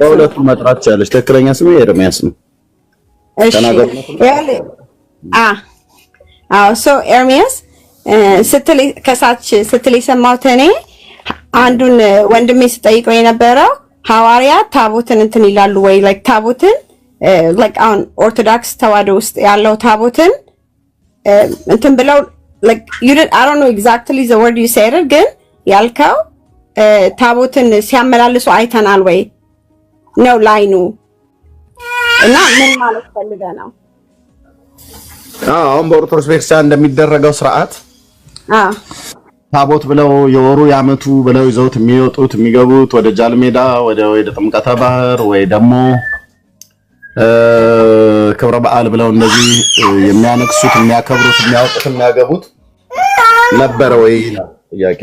በሁለቱም መጥራት ያለሽ ትክክለኛ ስሜ ኤርሚያስ ነው። እሺ ሶ ኤርሚያስ ስትል የሰማሁት እኔ አንዱን ወንድሜ ስጠይቀው የነበረው ሐዋርያት ታቦትን እንትን ይላሉ ወይ ላይክ ታቦትን ላይክ አሁን ኦርቶዶክስ ተዋህዶ ውስጥ ያለው ታቦትን እንትን ብለው like you didn't I don't know exactly the word you said ግን ያልከው ታቦትን ሲያመላልሱ አይተናል ወይ ነው ላይኑ እና ምን ማለት ፈልገ ነው? አሁን በኦርቶዶክስ ቤተክርስቲያን እንደሚደረገው ስርዓት ታቦት ብለው የወሩ ያመቱ ብለው ይዘውት የሚወጡት የሚገቡት ወደ ጃልሜዳ ወደ ጥምቀተ ባህር ወይ ደግሞ ክብረ በዓል ብለው እንደዚህ የሚያነክሱት የሚያከብሩት የሚያወጡት የሚያገቡት ነበር ወይ ነው ጥያቄ።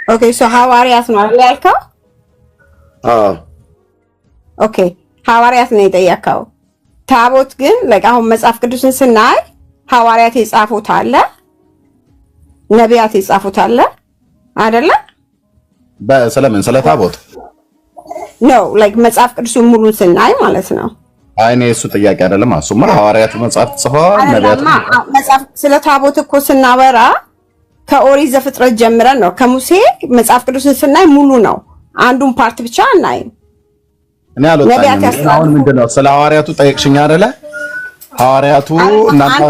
ኦኬ ሶ ሐዋርያት ነው ያልከው? ኦኬ ሐዋርያት ነው የጠየቀው። ታቦት ግን ለቃሁን መጽሐፍ ቅዱስን ስናይ ሐዋርያት የጻፉት አለ ነቢያት የጻፉት አለ አይደለ? በሰለምን ስለ ታቦት ነው ላይክ መጽሐፍ ቅዱስን ሙሉ ስናይ ማለት ነው። አይኔ እሱ ጥያቄ አይደለም። እሱማ ሐዋርያት መጽሐፍ ጽፈዋል ነቢያት መጽሐፍ ስለ ታቦት እኮ ስናወራ ከኦሪት ዘፍጥረት ጀምረን ነው። ከሙሴ መጽሐፍ ቅዱስን ስናይ ሙሉ ነው። አንዱን ፓርት ብቻ አናይም። እኔ አልወጣኝም። አሁን ምንድነው ስለ ሐዋርያቱ ጠይቅሽኝ አይደለ? ሐዋርያቱ እናንተ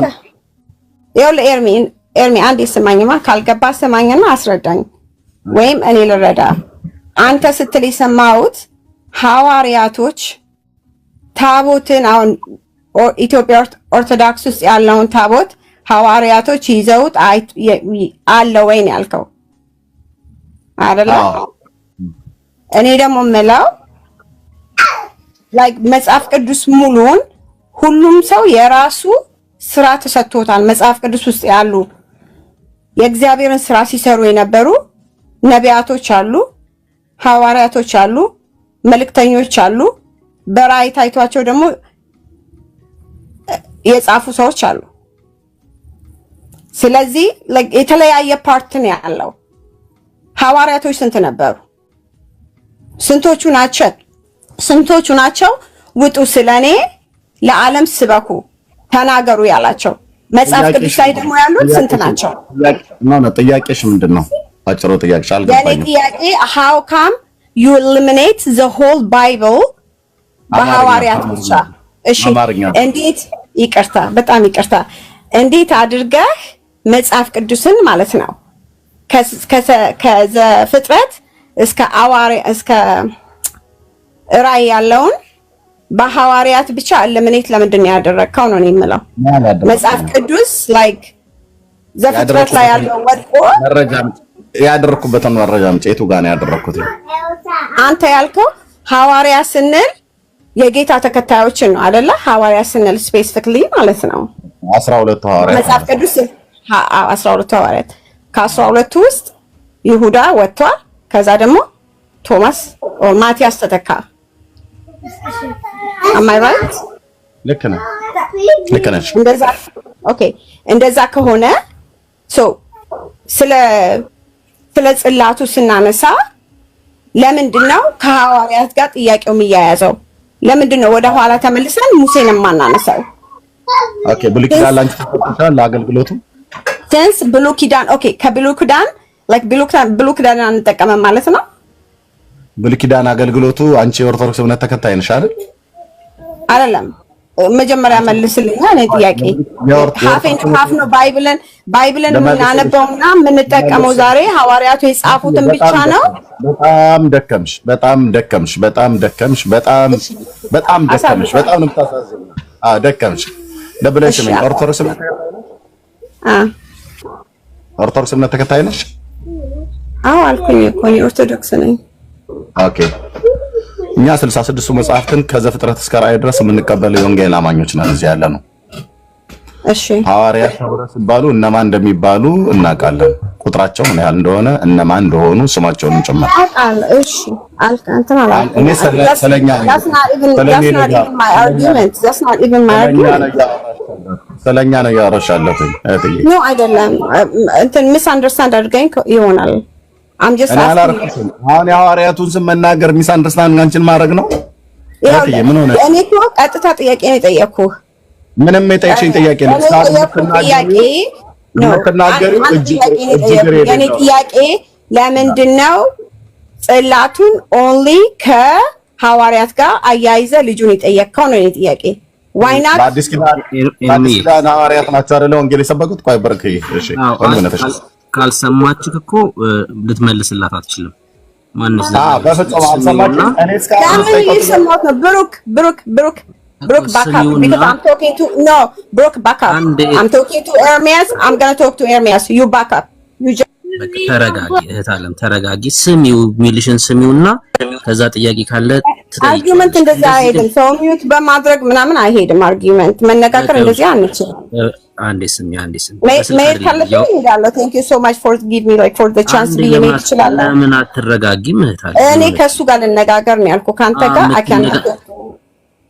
ይኸውልህ ኤርሚ አንዴ ስማኝማ፣ ካልገባ ስማኝና አስረዳኝ ወይም እኔ ልረዳ። አንተ ስትል የሰማሁት ሐዋርያቶች ታቦትን አሁን ኢትዮጵያ ኦርቶዶክስ ውስጥ ያለውን ታቦት ሐዋርያቶች ይዘውት አለ ወይ ነው ያልከው አይደለ? እኔ ደግሞ የምለው ላይክ መጽሐፍ ቅዱስ ሙሉን ሁሉም ሰው የራሱ ስራ ተሰጥቶታል። መጽሐፍ ቅዱስ ውስጥ ያሉ የእግዚአብሔርን ስራ ሲሰሩ የነበሩ ነቢያቶች አሉ፣ ሐዋርያቶች አሉ፣ መልእክተኞች አሉ፣ በራእይ ታይቷቸው ደግሞ የጻፉ ሰዎች አሉ። ስለዚህ የተለያየ ፓርት ነው ያለው። ሐዋርያቶች ስንት ነበሩ? ስንቶቹ ናቸው ውጡ ስለኔ ለዓለም ስበኩ ተናገሩ ያላቸው? መጽሐፍ ቅዱስ ላይ ደግሞ ያሉት ስንት ናቸው? ነው ጥያቄሽ ምንድነው? አጭሩ ጥያቄሽ አልገባኝም። ጥያቄ how come you eliminate the whole bible በሐዋርያት ብቻ? እሺ እንዴት? ይቅርታ በጣም ይቅርታ። እንዴት አድርገህ መጽሐፍ ቅዱስን ማለት ነው ከዘፍጥረት እስከ ራእይ ያለውን በሐዋርያት ብቻ ለምንት ለምንድን ነው ያደረከው ነው የምለው? መጽሐፍ ቅዱስ ላይክ ዘፍጥረት ላይ ያለው ወጥቆ መረጃ ያደረኩበትን መረጃ ምጨቱ ጋር ነው ያደረኩት። አንተ ያልከው ሐዋርያ ስንል የጌታ ተከታዮችን ነው አይደለ? ሐዋርያ ስንል ስፔሲፊክሊ ማለት ነው 12 ሐዋርያት መጽሐፍ ቅዱስ 12 ሐዋርያት ከ12 ውስጥ ይሁዳ ወጥቷል። ከዛ ደግሞ ቶማስ ኦር ማቲያስ ተተካ። am I right? ልክ ነሽ። እንደዛ ከሆነ ስለ ጽላቱ ስናነሳ ለምንድነው ከሐዋርያት ጋር ጥያቄው የሚያያዘው? ለምንድነው ወደ ኋላ ተመልሰን ሙሴን ማናነሳው? ብሉይ ኪዳን ላንቺ ተቆጥቷል አገልግሎቱ ቴንስ ብሉይ ኪዳን ከብሉይ ኪዳን ብሉይ ኪዳን አንጠቀመም ማለት ነው። ብሉይ ኪዳን አገልግሎቱ አንቺ ኦርቶዶክስ እምነት ተከታይ ነሽ አይደል? አይደለም። መጀመሪያ መልስልኝ እኔ ጥያቄ። ሀፍ ነው ባይብልን የምናነበውና የምንጠቀመው ዛሬ ሐዋርያቱ የጻፉትን ብቻ ነው። በጣም ደከምሽ። በጣም ነው የምታሳዝነው። ደከምሽ። ለብለሽ ምን ኦርቶዶክስ እምነት ተከታይ ነሽ? አዎ አልኩኝ እኮ እኔ ኦርቶዶክስ ነኝ። እኛ 66ቱ መጽሐፍትን ከዘፍጥረት እስከ ራእይ ድረስ የምንቀበለው የወንጌል አማኞች ነን እዚህ ያለ ነው። እሺ ሐዋርያት ሲባሉ እነማን እንደሚባሉ እናውቃለን። ቁጥራቸው ምን ያህል እንደሆነ እነማን እንደሆኑ ስማቸውን ጭምር እሺ አንተና እኔ ስለኛ ስለኛ ነው ያወራሻለሁ እህትዬ። ኖ አይደለም እንትን ሚስ አንደርስታንድ አድርገኝ ይሆናል። I'm just asking. አሁን የሐዋርያቱን ስም መናገር ሚስ አንደርስታንድ አንቺን ማድረግ ነው። ምን ሆነ? እኔ እኮ ቀጥታ ጥያቄ ነው የጠየኩህ። ምንም የጠየቅሽኝ ጥያቄ ነው። የኔ ጥያቄ ለምንድን ነው ጽላቱን ኦንሊ ከሐዋርያት ጋር አያይዘ ልጁን የጠየቅከው ነው የኔ ጥያቄ። ዋይ ናት? በአዲስ ኪዳን ሐዋርያት ናቸው አይደለ ወንጌል የሰበኩት? ቆይ በርክ እሺ፣ ካልሰማችሁ እኮ ልትመልስላት አትችልም። ማንስ በፍጹም አልሰማችም። እኔ እስካሁን Brooke, back up because I'm talking to Brooke, back up. I'm talking to Ermias. I'm gonna talk to Ermias. You back up. You just ተረጋጊ እህት አለም ተረጋጊ። ስሚው ሚልሽን ስሚውና ከዛ ጥያቄ ካለ ትጠይቂ። አርጊውመንት እንደዛ አይሄድም። ሰው ሚውት በማድረግ ምናምን አይሄድም። አርጊውመንት መነጋገር እንደዚህ አንችልም። አንዴ ስሚ መሄድ ካለብኝ እሄዳለሁ። Thank you so much for give me like for the chance to be መሄድ እችላለሁ። ለምን አትረጋጊም እህት አለም? እኔ ከሱ ጋር ልነጋገር ነው ያልኩህ። ካንተ ጋር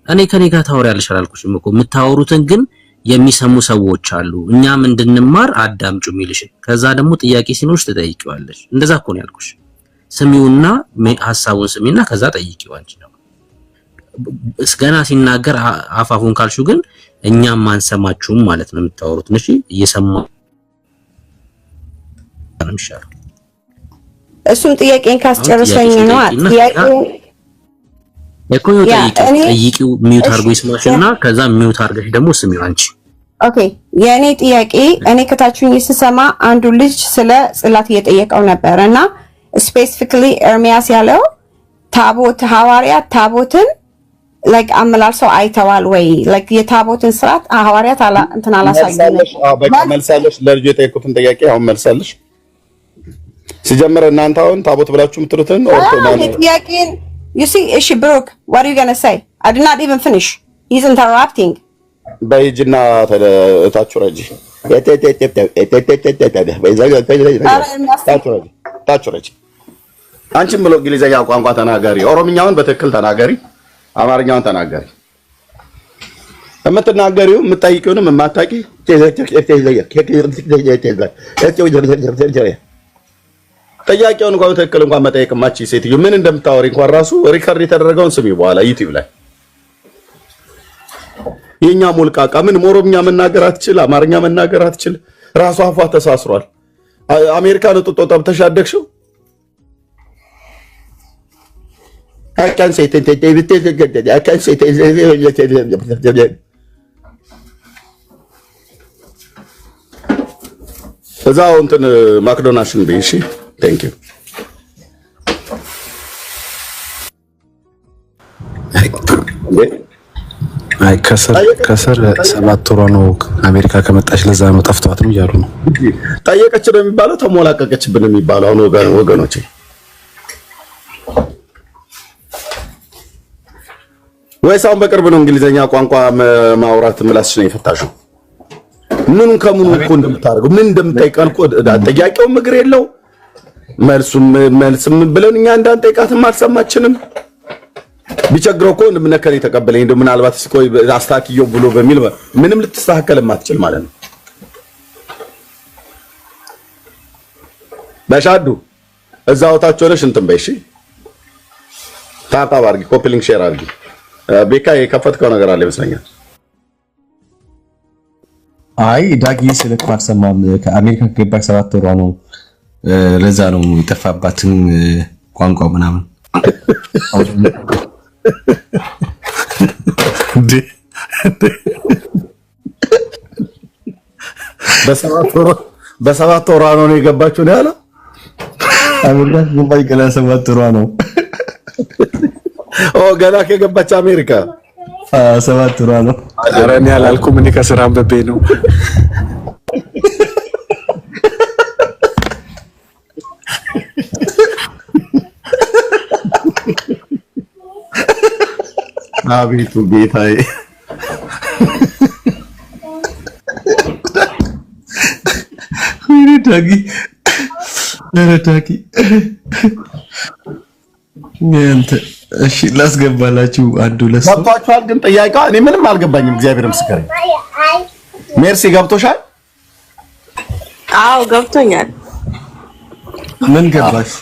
እኔ ከኔ ጋር ታወሪያለሽ አላልኩሽም እኮ። የምታወሩትን ግን የሚሰሙ ሰዎች አሉ። እኛም እንድንማር አዳምጩ ሚልሽ። ከዛ ደግሞ ጥያቄ ሲኖርሽ ትጠይቂዋለሽ። እንደዛ እኮ ነው ያልኩሽ። ስሚውና ሐሳቡን ስሚና ከዛ ጠይቂው አንቺ ነው። እስገና ሲናገር አፋፉን ካልሹ ግን እኛም ማንሰማችሁም ማለት ነው የምታወሩት። እሺ እየሰማው ነው ይሻላል። እሱን ጥያቄን ካስጨረሰኝ ነው ጥያቄው የኮዮ ጠይቂው ሚውት አድርጎ ይስማሽና ከዛ ሚውት አድርገሽ ደግሞ ስሚው አንቺ። ኦኬ የኔ ጥያቄ እኔ ከታችሁኝ ስሰማ አንዱ ልጅ ስለ ጽላት እየጠየቀው ነበርና ስፔሲፊካሊ ኤርሚያስ ያለው ታቦት ሐዋርያት ታቦትን ላይክ አመላልሰው አይተዋል ወይ? ላይክ የታቦትን ስርዓት ሐዋርያት እንትን አላሳየንም። በቃ መልሳለሽ። ለልጅ የጠየቁትን ጥያቄ አሁን መልሳለሽ። ሲጀምር እናንተ አሁን ታቦት ብላችሁ የምትሉትን ጥያቄን You see, Ishi Brooke, what are you going to say? I did not even finish. He's interrupting. በይጅና ታቹራጂ አንቺም ብሎ እንግሊዘኛ ቋንቋ ተናገሪ፣ ኦሮምኛውን በትክክል ተናገሪ፣ አማርኛውን ተናገሪ። የምትናገሪው የምትጠይቂውንም የማታውቂ ጥያቄውን እንኳን በትክክል እንኳን መጠየቅ ማቺ ሴትዮ ምን እንደምታወሪ እንኳን ራሱ ሪከርድ የተደረገውን ስሚ በኋላ ዩቲዩብ ላይ የኛ ሞልቃቃ ምን ኦሮምኛ መናገር አትችል፣ አማርኛ መናገር አትችል፣ ራሷ አፏ ተሳስሯል። አሜሪካን ጥጦ ጠብተሽ አደግሽው አካን ሴት አካን ሴት እዛው እንትን ማክዶናልድስን በይሺ Thank you. አይ ከሰር 7 ወሯ ነው አሜሪካ ከመጣች ለዛ ነው ጠፍቷትም እያሉ ነው። ጠየቀች ነው የሚባለው ተሞላቀቀችብን የሚባለው አሁን ወገኖቼ። ወይስ አሁን በቅርብ ነው እንግሊዘኛ ቋንቋ ማውራት ምላስሽ ነው የፈታሽው? ምኑን ከምኑ እኮ እንደምታደርገው ምን እንደምጠይቀን እኮ ጥያቄው ምግር የለው መልስም ብለን እኛ እንዳንጠይቃትም አልሰማችንም። ቢቸግረው እኮ እንደምነከረ ተቀበለኝ እንደው ምናልባት ሲቆይ አስታኪዮ ብሎ በሚል ምንም ልትስተካከል ማትችል ማለት ነው። በሻዱ እዛው ታች ሆነሽ እንትን በይሽ ታጣ አድርጊ፣ ኮፒ ሊንክ ሼር አድርጊ። ቤካ የከፈትከው ነገር አለ ይመስለኛል። አይ ዳጊ ስለክ ማሰማም ከአሜሪካ ከገባች 7 ወሯ ነው። ለዛ ነው የጠፋባትን ቋንቋ ምናምን በሰባት ወሯ ነው የገባችው ነው ያለው። አሜሪካ ገባች ገና 7 ወሯ ነው። ገና ከገባች አሜሪካ 7 ወሯ ነው። ኧረ እኔ አላልኩም፣ እኔ ከስራ አንብቤ ነው። አቤቱ ጌታዬ ዳጊ እሺ ላስገባላችሁ አንዱ ለሱ ገብቷችኋል። ግን ጥያቄዋ እኔ ምንም አልገባኝም። እግዚአብሔር ምስክር። ሜርሲ ገብቶሻል? አዎ ገብቶኛል። ምን ገባሽ?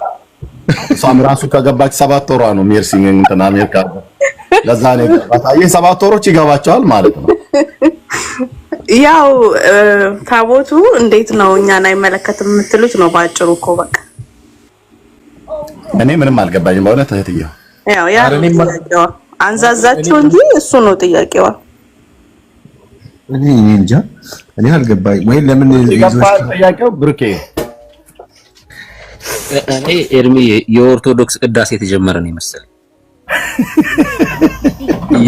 እሷም ራሱ ከገባች 7 ወሯ ነው። ሜርሲ እንትን አሜሪካ ለዛ ነው የገባች። አየህ 7 ወሮች ይገባቸዋል ማለት ነው። ያው ታቦቱ እንዴት ነው እኛን አይመለከትም የምትሉት ነው ባጭሩ እኮ በቃ። እኔ ምንም አልገባኝም በእውነት እህትዬ። ያው አንዛዛችሁ እንጂ እሱ ነው ጥያቄዋ። እኔ እንጃ እኔ አልገባኝም ወይ ለምን ይዞሽ ጥያቄው ብሩኬ። እኔ ኤርሚ የኦርቶዶክስ ቅዳሴ የተጀመረ ነው ይመስል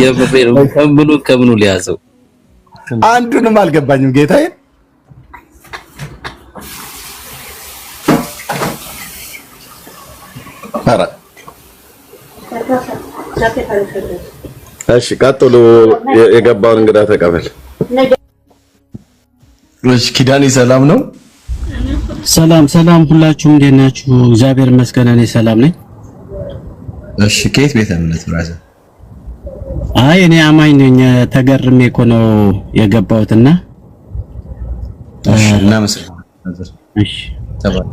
የበሬው ከምኑ ሊያዘው አንዱንም አልገባኝም ጌታዬ። አረ እሺ ቀጥሉ። የገባውን እንግዳ ተቀበል። እሺ ኪዳኔ ሰላም ነው? ሰላም ሁላችሁም እንዴት ናችሁ? እግዚአብሔር ይመስገን እኔ ሰላም ነኝ። እሺ ከየት ቤተ እምነት ብራዘር? አይ እኔ አማኝ ነኝ። ተገርሜ እኮ ነው የገባሁትና እሺ እናመሰግናለን። እሺ ተባለ።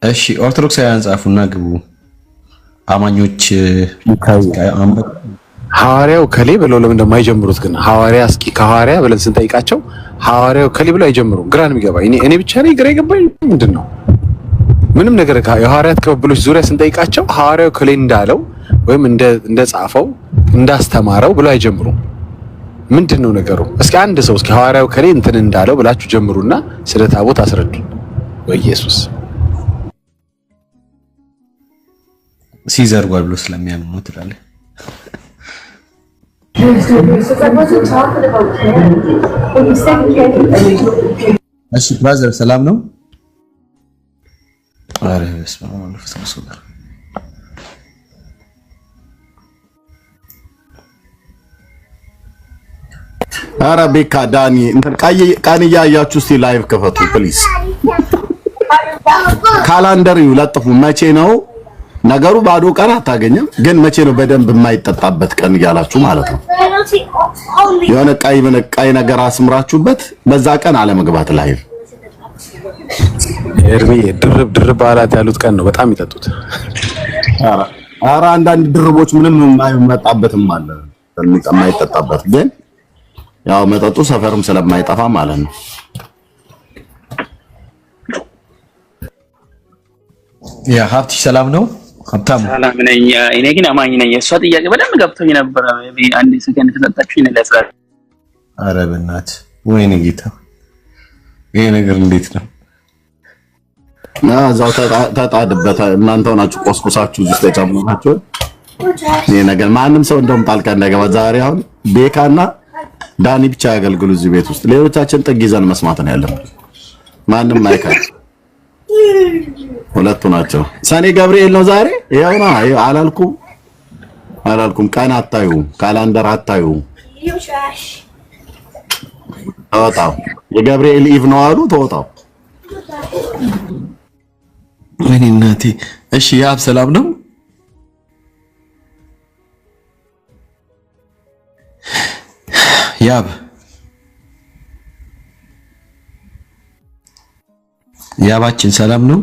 እሺ ኦርቶዶክሳውያን ጻፉና ግቡ። አማኞች ሐዋርያው ከሌ ብለው ለምን እንደማይጀምሩት ግን ሐዋርያ እስኪ ከሐዋርያ ብለን ስንጠይቃቸው ሐዋርያው ከሌ ብለው አይጀምሩም። ግራ ነው የሚገባኝ። እኔ ብቻ ነኝ ግራ የገባኝ ምንድነው? ምንም ነገር የሐዋርያት ቅብብሎች ዙሪያ ስንጠይቃቸው ሐዋርያው ከሌ እንዳለው ወይም እንደጻፈው እንዳስተማረው ብለው አይጀምሩም። ምንድነው ነገሩ? እስኪ አንድ ሰው እስኪ ሐዋርያው ከሌ እንትን እንዳለው ብላችሁ ጀምሩና ስለ ታቦት አስረዱ። ወኢየሱስ ሲዘርጓል ብሎ ስለሚያምኑ ትላለህ። እሺ ብራዘር ሰላም ነው? አረ በስመ አብ ወመንፈስ ቅዱስ። አረ ቤካ ዳኒ እንትን ቀን እያያችሁ እስቲ ላይቭ ከፈቱ ፕሊዝ። ካላንደር ይለጥፉ። መቼ ነው ነገሩ? ባዶ ቀን አታገኝም፣ ግን መቼ ነው በደንብ የማይጠጣበት ቀን እያላችሁ ማለት ነው። የሆነ ቀይ ነገር አስምራችሁበት በዛ ቀን አለመግባት ላይቭ። ኤርሚ ድርብ በዓላት ያሉት ቀን ነው በጣም ይጠጡት። አረ አንዳንድ ድርቦች ምንም የማይመጣበትም አለ የማይጠጣበት፣ ግን ያው መጠጡ ሰፈርም ስለማይጠፋ ማለት ነው። ያ ሀብትሽ ሰላም ነው? ሀብታም ሰላም ነኝ። እኔ ግን አማኝ ነኝ። እሷ ጥያቄ በደንብ ገብቶኝ ነበር። አንድ ሰከንድ ተሰጣችሁ ይነላል። አረ በእናትህ ወይኔ ጌታ ይሄ ነገር እንዴት ነው? እዛው ተጣድበት። እናንተው ናችሁ ቆስቁሳችሁ እዚህ ተጨምራችሁ። ይሄ ነገር ማንም ሰው እንደውም ጣልቃ እንዳይገባ ዛሬ አሁን ቤካና ዳኒ ብቻ ያገልግሉ እዚህ ቤት ውስጥ። ሌሎቻችን ጥግ ይዘን መስማት ነው ያለብን። ማንም አይካል። ሁለቱ ናቸው። ሰኔ ገብርኤል ነው ዛሬ። ይኸውና አላልኩም። ቀን አታዩ፣ ካላንደር አታዩ። ተወጣው የገብርኤል ኢቭ ነው አሉ። ተወጣው ወይኔ እናቴ። እሺ ያብ ሰላም ነው? ያባችን ሰላም ነው?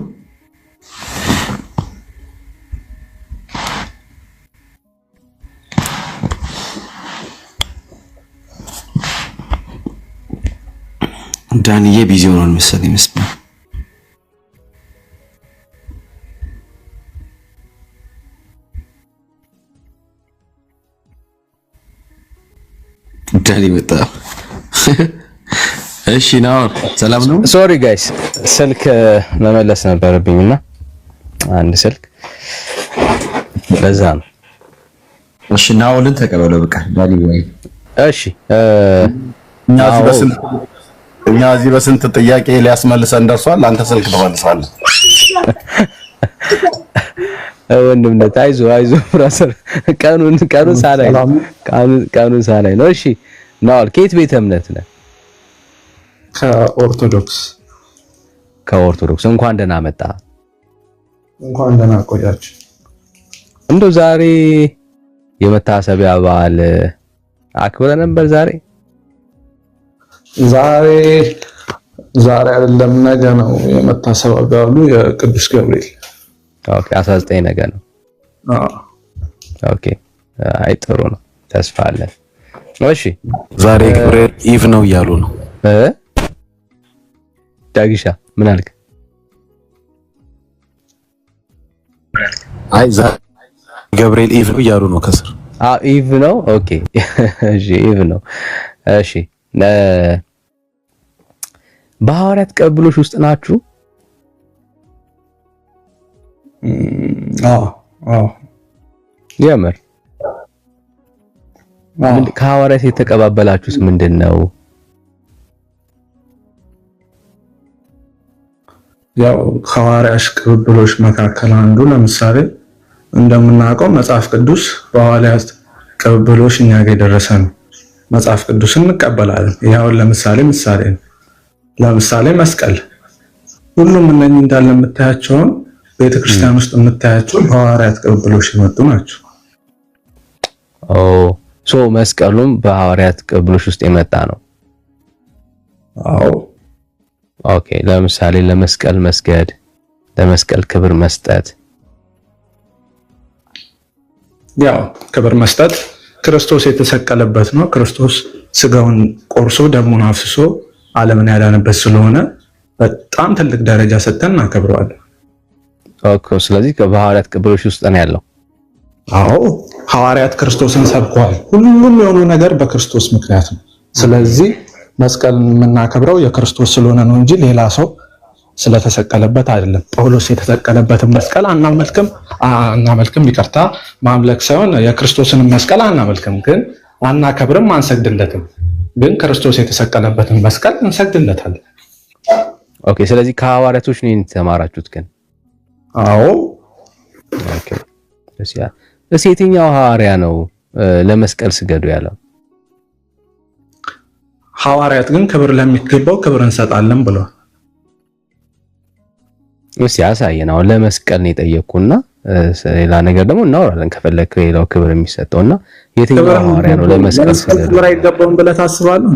ዳንዬ ቢዚ ሆኗል መሰለኝ መስሎኝ። ዳኒ መጣ። እሺ ነው ሰላም ነው? ሶሪ ጋይስ ስልክ መመለስ ነበረብኝና አንድ ስልክ ለዛ ነው። እሺ ናውልን ተቀበለው በቃ ዳኒ ወይ እሺ እኛ እዚህ በስንት ጥያቄ ሊያስመልሰን ደርሷል። አንተ ስልክ ትመልሳለህ። ወንድምነት አይዞ ብራዘር ቀኑን ሳላይ ነው። እሺ ናውል ከየት ቤተ እምነት ነህ? ከኦርቶዶክስ እንኳን ደህና መጣ። እንኳን ደህና ቆያችሁ። እንደው ዛሬ የመታሰቢያ በዓል አክብረ ነበር? ዛሬ ዛሬ አይደለም ነገ ነው የመታሰቢያ በዓሉ የቅዱስ ገብርኤል። ኦኬ 19 ነገ ነው። ኦኬ አይ ጥሩ ነው፣ ተስፋ አለን። እሺ ዛሬ ገብርኤል ኢቭ ነው እያሉ ነው። ዳጊሻ ምን አልክ? አይ ዛሬ ገብርኤል ኢቭ ነው እያሉ ነው ከስር። ኢቭ ነው። ኦኬ እሺ ኢቭ ነው። እሺ በሐዋርያት ቅብብሎች ውስጥ ናችሁ? የምር ከሐዋርያት የተቀባበላችሁት ምንድነው? ያው ከሐዋርያት ቅብብሎች መካከል አንዱ ለምሳሌ እንደምናውቀው መጽሐፍ ቅዱስ በሐዋርያት ቅብብሎች እኛ ጋር የደረሰ ነው። መጽሐፍ ቅዱስን እንቀበላለን። ያው ለምሳሌ ለምሳሌ መስቀል፣ ሁሉም እነኚህ እንዳለ የምታያቸውን ቤተክርስቲያን ውስጥ የምታያቸው በሐዋርያት ቅብብሎች የመጡ ናቸው። ሶ መስቀሉም በሐዋርያት ቅብብሎች ውስጥ የመጣ ነው። አዎ ኦኬ። ለምሳሌ ለመስቀል መስገድ፣ ለመስቀል ክብር መስጠት። ያው ክብር መስጠት ክርስቶስ የተሰቀለበት ነው። ክርስቶስ ስጋውን ቆርሶ ደሙን አፍስሶ ዓለምን ያዳነበት ስለሆነ በጣም ትልቅ ደረጃ ሰጥተን እናከብረዋለን። ኦኬ። ስለዚህ በሐዋርያት ቅብብሎች ውስጥ ነው ያለው። አዎ ሐዋርያት ክርስቶስን ሰብከዋል። ሁሉም የሆኑ ነገር በክርስቶስ ምክንያት ነው። ስለዚህ መስቀልን የምናከብረው የክርስቶስ ስለሆነ ነው እንጂ ሌላ ሰው ስለተሰቀለበት አይደለም። ጳውሎስ የተሰቀለበትን መስቀል አናመልክም፣ ይቅርታ ማምለክ ሳይሆን የክርስቶስን መስቀል አናመልክም፣ ግን አናከብርም፣ አንሰግድለትም። ግን ክርስቶስ የተሰቀለበትን መስቀል እንሰግድለታለን። ኦኬ። ስለዚህ ከሐዋርያቶች ነው የተማራችሁት ግን? አዎ ኦኬ። እሺ የትኛው ሐዋርያ ነው ለመስቀል ስገዱ ያለው? ሐዋርያት ግን ክብር ለሚገባው ክብር እንሰጣለን ብለዋል። እሺ ያሳየን። አሁን ለመስቀል ነው የጠየቁና ሌላ ነገር ደግሞ እናወራለን ከፈለክ ሌላው ክብር የሚሰጠውና የትኛው ሐዋርያ ነው ለመስቀል ስገዱ? ክብር አይገባውም ብለህ ታስባለህ?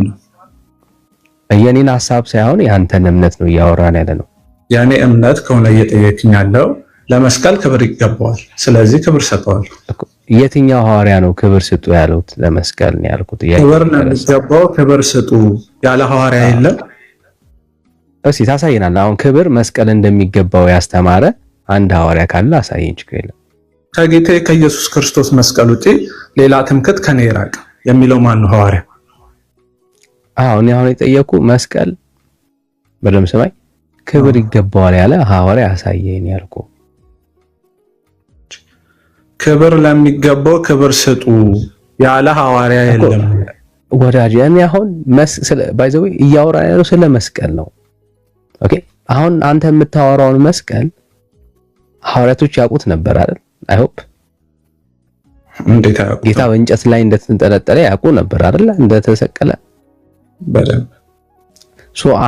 የኔን ሐሳብ ሳይሆን ያንተን እምነት ነው እያወራን ያለ ነው። ያኔ እምነት ከሆነ እየጠየቅኝ ያለው ለመስቀል ክብር ይገባዋል፣ ስለዚህ ክብር ሰጠዋል። የትኛው ሐዋርያ ነው ክብር ስጡ ያሉት? ለመስቀል ነው ያልኩት። ክብር ነው የሚገባው፣ ክብር ስጡ ያለ ሐዋርያ የለም። እስኪ ታሳየናለህ። አሁን ክብር መስቀል እንደሚገባው ያስተማረ አንድ ሐዋርያ ካለ አሳየኝ። ችግር የለም። ከጌታዬ ከኢየሱስ ክርስቶስ መስቀል ውጪ ሌላ ትምክህት ከኔ ይራቅ የሚለው ማን ነው ሐዋርያ? አሁን የጠየቁ መስቀል በደም ሰማይ ክብር ይገባዋል ያለ ሐዋርያ አሳየኝ ያልኩ። ክብር ለሚገባው ክብር ስጡ ያለ ሐዋርያ የለም ወዳጅ። እኔ አሁን ባይዘው እያወራን ያለው ስለ መስቀል ነው። ኦኬ። አሁን አንተ የምታወራውን መስቀል ሐዋርያቶች ያውቁት ነበር አይደል? አይ ሆፕ እንዴት ያውቁት? ጌታ በእንጨት ላይ እንደተንጠለጠለ ያውቁ ነበር አይደል? እንደተሰቀለ በደንብ።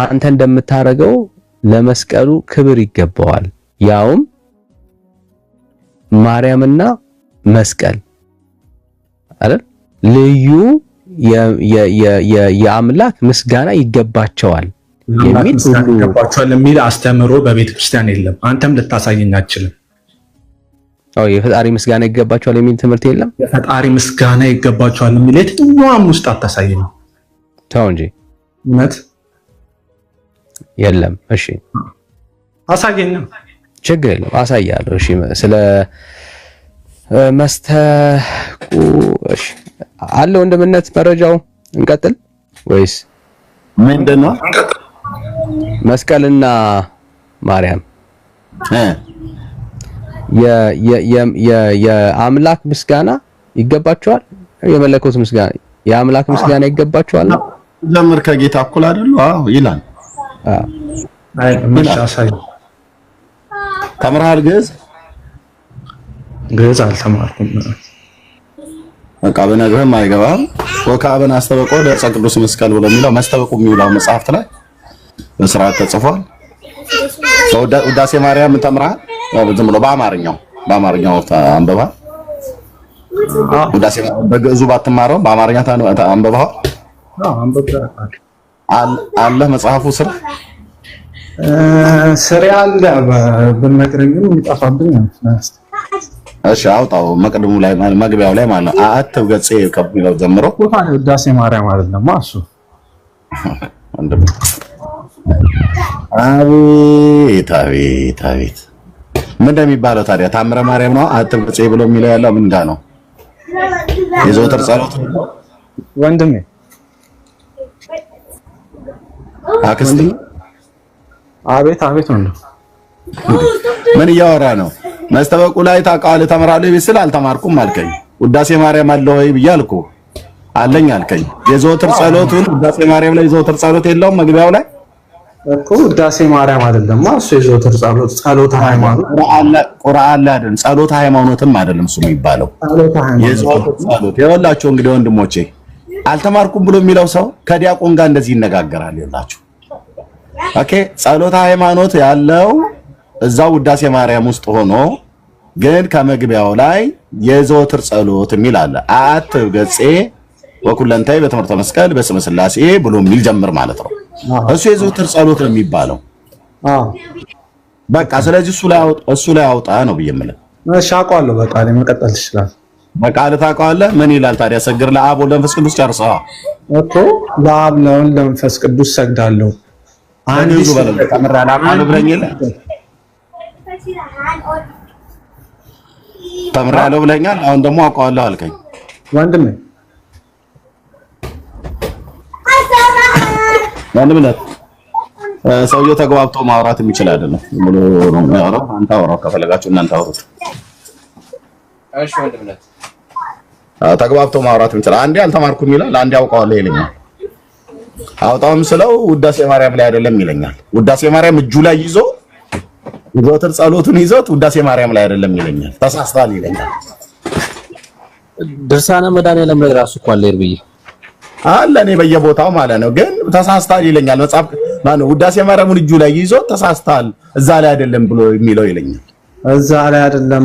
አንተ እንደምታረገው ለመስቀሉ ክብር ይገባዋል፣ ያውም ማርያምና መስቀል አይደል? ልዩ የአምላክ ምስጋና ይገባቸዋል የሚል አስተምሮ በቤተ ክርስቲያን የለም። አንተም ልታሳየኝ አትችልም። የፈጣሪ ምስጋና ይገባቸዋል የሚል ትምህርት የለም። የፈጣሪ ምስጋና ይገባቸዋል የሚል የትኛውም ውስጥ አታሳየኝ። ተው እንጂ እውነት የለም። እሺ አሳየኝ። ችግር የለም አሳያለሁ። እሺ ስለ መስተቁ እሺ አለ ወንድምነት መረጃው እንቀጥል ወይስ ምንድነው? መስቀልና ማርያም የአምላክ ምስጋና ይገባቸዋል። የመለኮት ምስጋና የአምላክ ምስጋና ይገባቸዋል ነው። ዘምር ከጌታ እኩል አይደሉ? አዎ ይላል። አይ መሻሳይ ተምረሃል? ግዕዝ አልተማርኩም። በቃ በነገርህም አይገባም። ወካበን አስተበቆ ለዕፀ ቅዱስ መስቀል ብሎ የሚለው መስተበቁ የሚውለው መጽሐፍት ላይ በስርዓት ተጽፏል። ውዳሴ ማርያም ተምረሃል? ዝም ብሎ በአማርኛው አንብበሃል? ውዳሴ በግዕዙ ባትማረው በአማርኛ አንብበሃል? አለ መጽሐፉ ስር ስር ያለ በነገረኝም የሚጠፋብኝ ነው። እሺ አውጣው መቅደሙ ላይ መግቢያው ላይ ማለት ነው። አትብ ገጽ ከሚለው ጀምሮ ውዳሴ ማርያም አይደለም እሱ። አቤት ምን እንደሚባለው ታዲያ ታምረ ማርያም ነው። አትብ ገጽ ብሎ የሚለው ያለው ምን ነው? የዘወትር ጸሎት ወንድሜ አክስቴ አቤት ነው። ምን እያወራ ነው? መስተበቁ ላይ ታውቃለህ ተምራለህ ቢስል አልተማርኩም አልከኝ። ውዳሴ ማርያም አለ ወይ ብያልኩ አለኝ አልከኝ። የዘወትር ጸሎቱን ውዳሴ ማርያም ላይ የዘወትር ጸሎት የለውም መግቢያው ላይ እኮ ውዳሴ ማርያም አይደለም እሱ የዘወትር ጸሎት ሃይማኖት ቁርአን ላይ አይደለም። ጸሎት ሃይማኖትም አይደለም እሱ የሚባለው የዘወትር ጸሎት። ይኸውላችሁ እንግዲህ ወንድሞቼ አልተማርኩም ብሎ የሚለው ሰው ከዲያቆን ጋር እንደዚህ ይነጋገራል። ይኸውላችሁ ኦኬ ጸሎት ሃይማኖት ያለው እዛው ውዳሴ ማርያም ውስጥ ሆኖ ግን ከመግቢያው ላይ የዘወትር ጸሎት የሚል አለ። አትብ ገጼ ወኩለንታይ በትምህርተ መስቀል በስመ ሥላሴ ብሎ የሚል ጀምር ማለት ነው። እሱ የዘወትር ጸሎት ነው የሚባለው። በቃ ስለዚህ እሱ ላይ አውጣ ነው ብዬ የምልህ። እሺ አውቀዋለሁ። በቃ ላይ መቀጠል ይችላል። በቃ ታውቀዋለህ። ምን ይላል ታዲያ? ሰግር ለአብ ወወልድ ወመንፈስ ቅዱስ ጨርሰዋ እኮ ለአብ ለወልድ ለመንፈስ ቅዱስ ሰግዳለሁ። አንዱ በለው ተምራላ አቃሉ ብለኝልህ ተምራለሁ ብለኛል። አሁን ደግሞ አውቀዋለሁ አልከኝ ወንድሜ። ወንድምነት ሰውየው ተግባብቶ ማውራት የሚችል አይደለም ብሎ ነው የሚያወራው። አንተ አውራው ከፈለጋችሁ እናንተ አውሩት። እሺ ወንድምነት ተግባብቶ ማውራት የሚችል አንዴ አልተማርኩም ይላል፣ አንዴ አውቀዋለሁ ይለኛል። አውጣውም ስለው ውዳሴ ማርያም ላይ አይደለም ይለኛል። ውዳሴ ማርያም እጁ ላይ ይዞ የዘወትር ጸሎቱን ይዞት ውዳሴ ማርያም ላይ አይደለም ይለኛል። ተሳስቷል ይለኛል። ድርሳነ መድኃኒዓለም ላይ ራሱ እኮ አለ ይርብዬ አለ እኔ በየቦታው ማለት ነው። ግን ተሳስቷል ይለኛል። መጽሐፍ ማነው ውዳሴ ማርያምን እጁ ላይ ይዞት ተሳስቷል እዛ ላይ አይደለም ብሎ የሚለው ይለኛል። እዛ ላይ አይደለም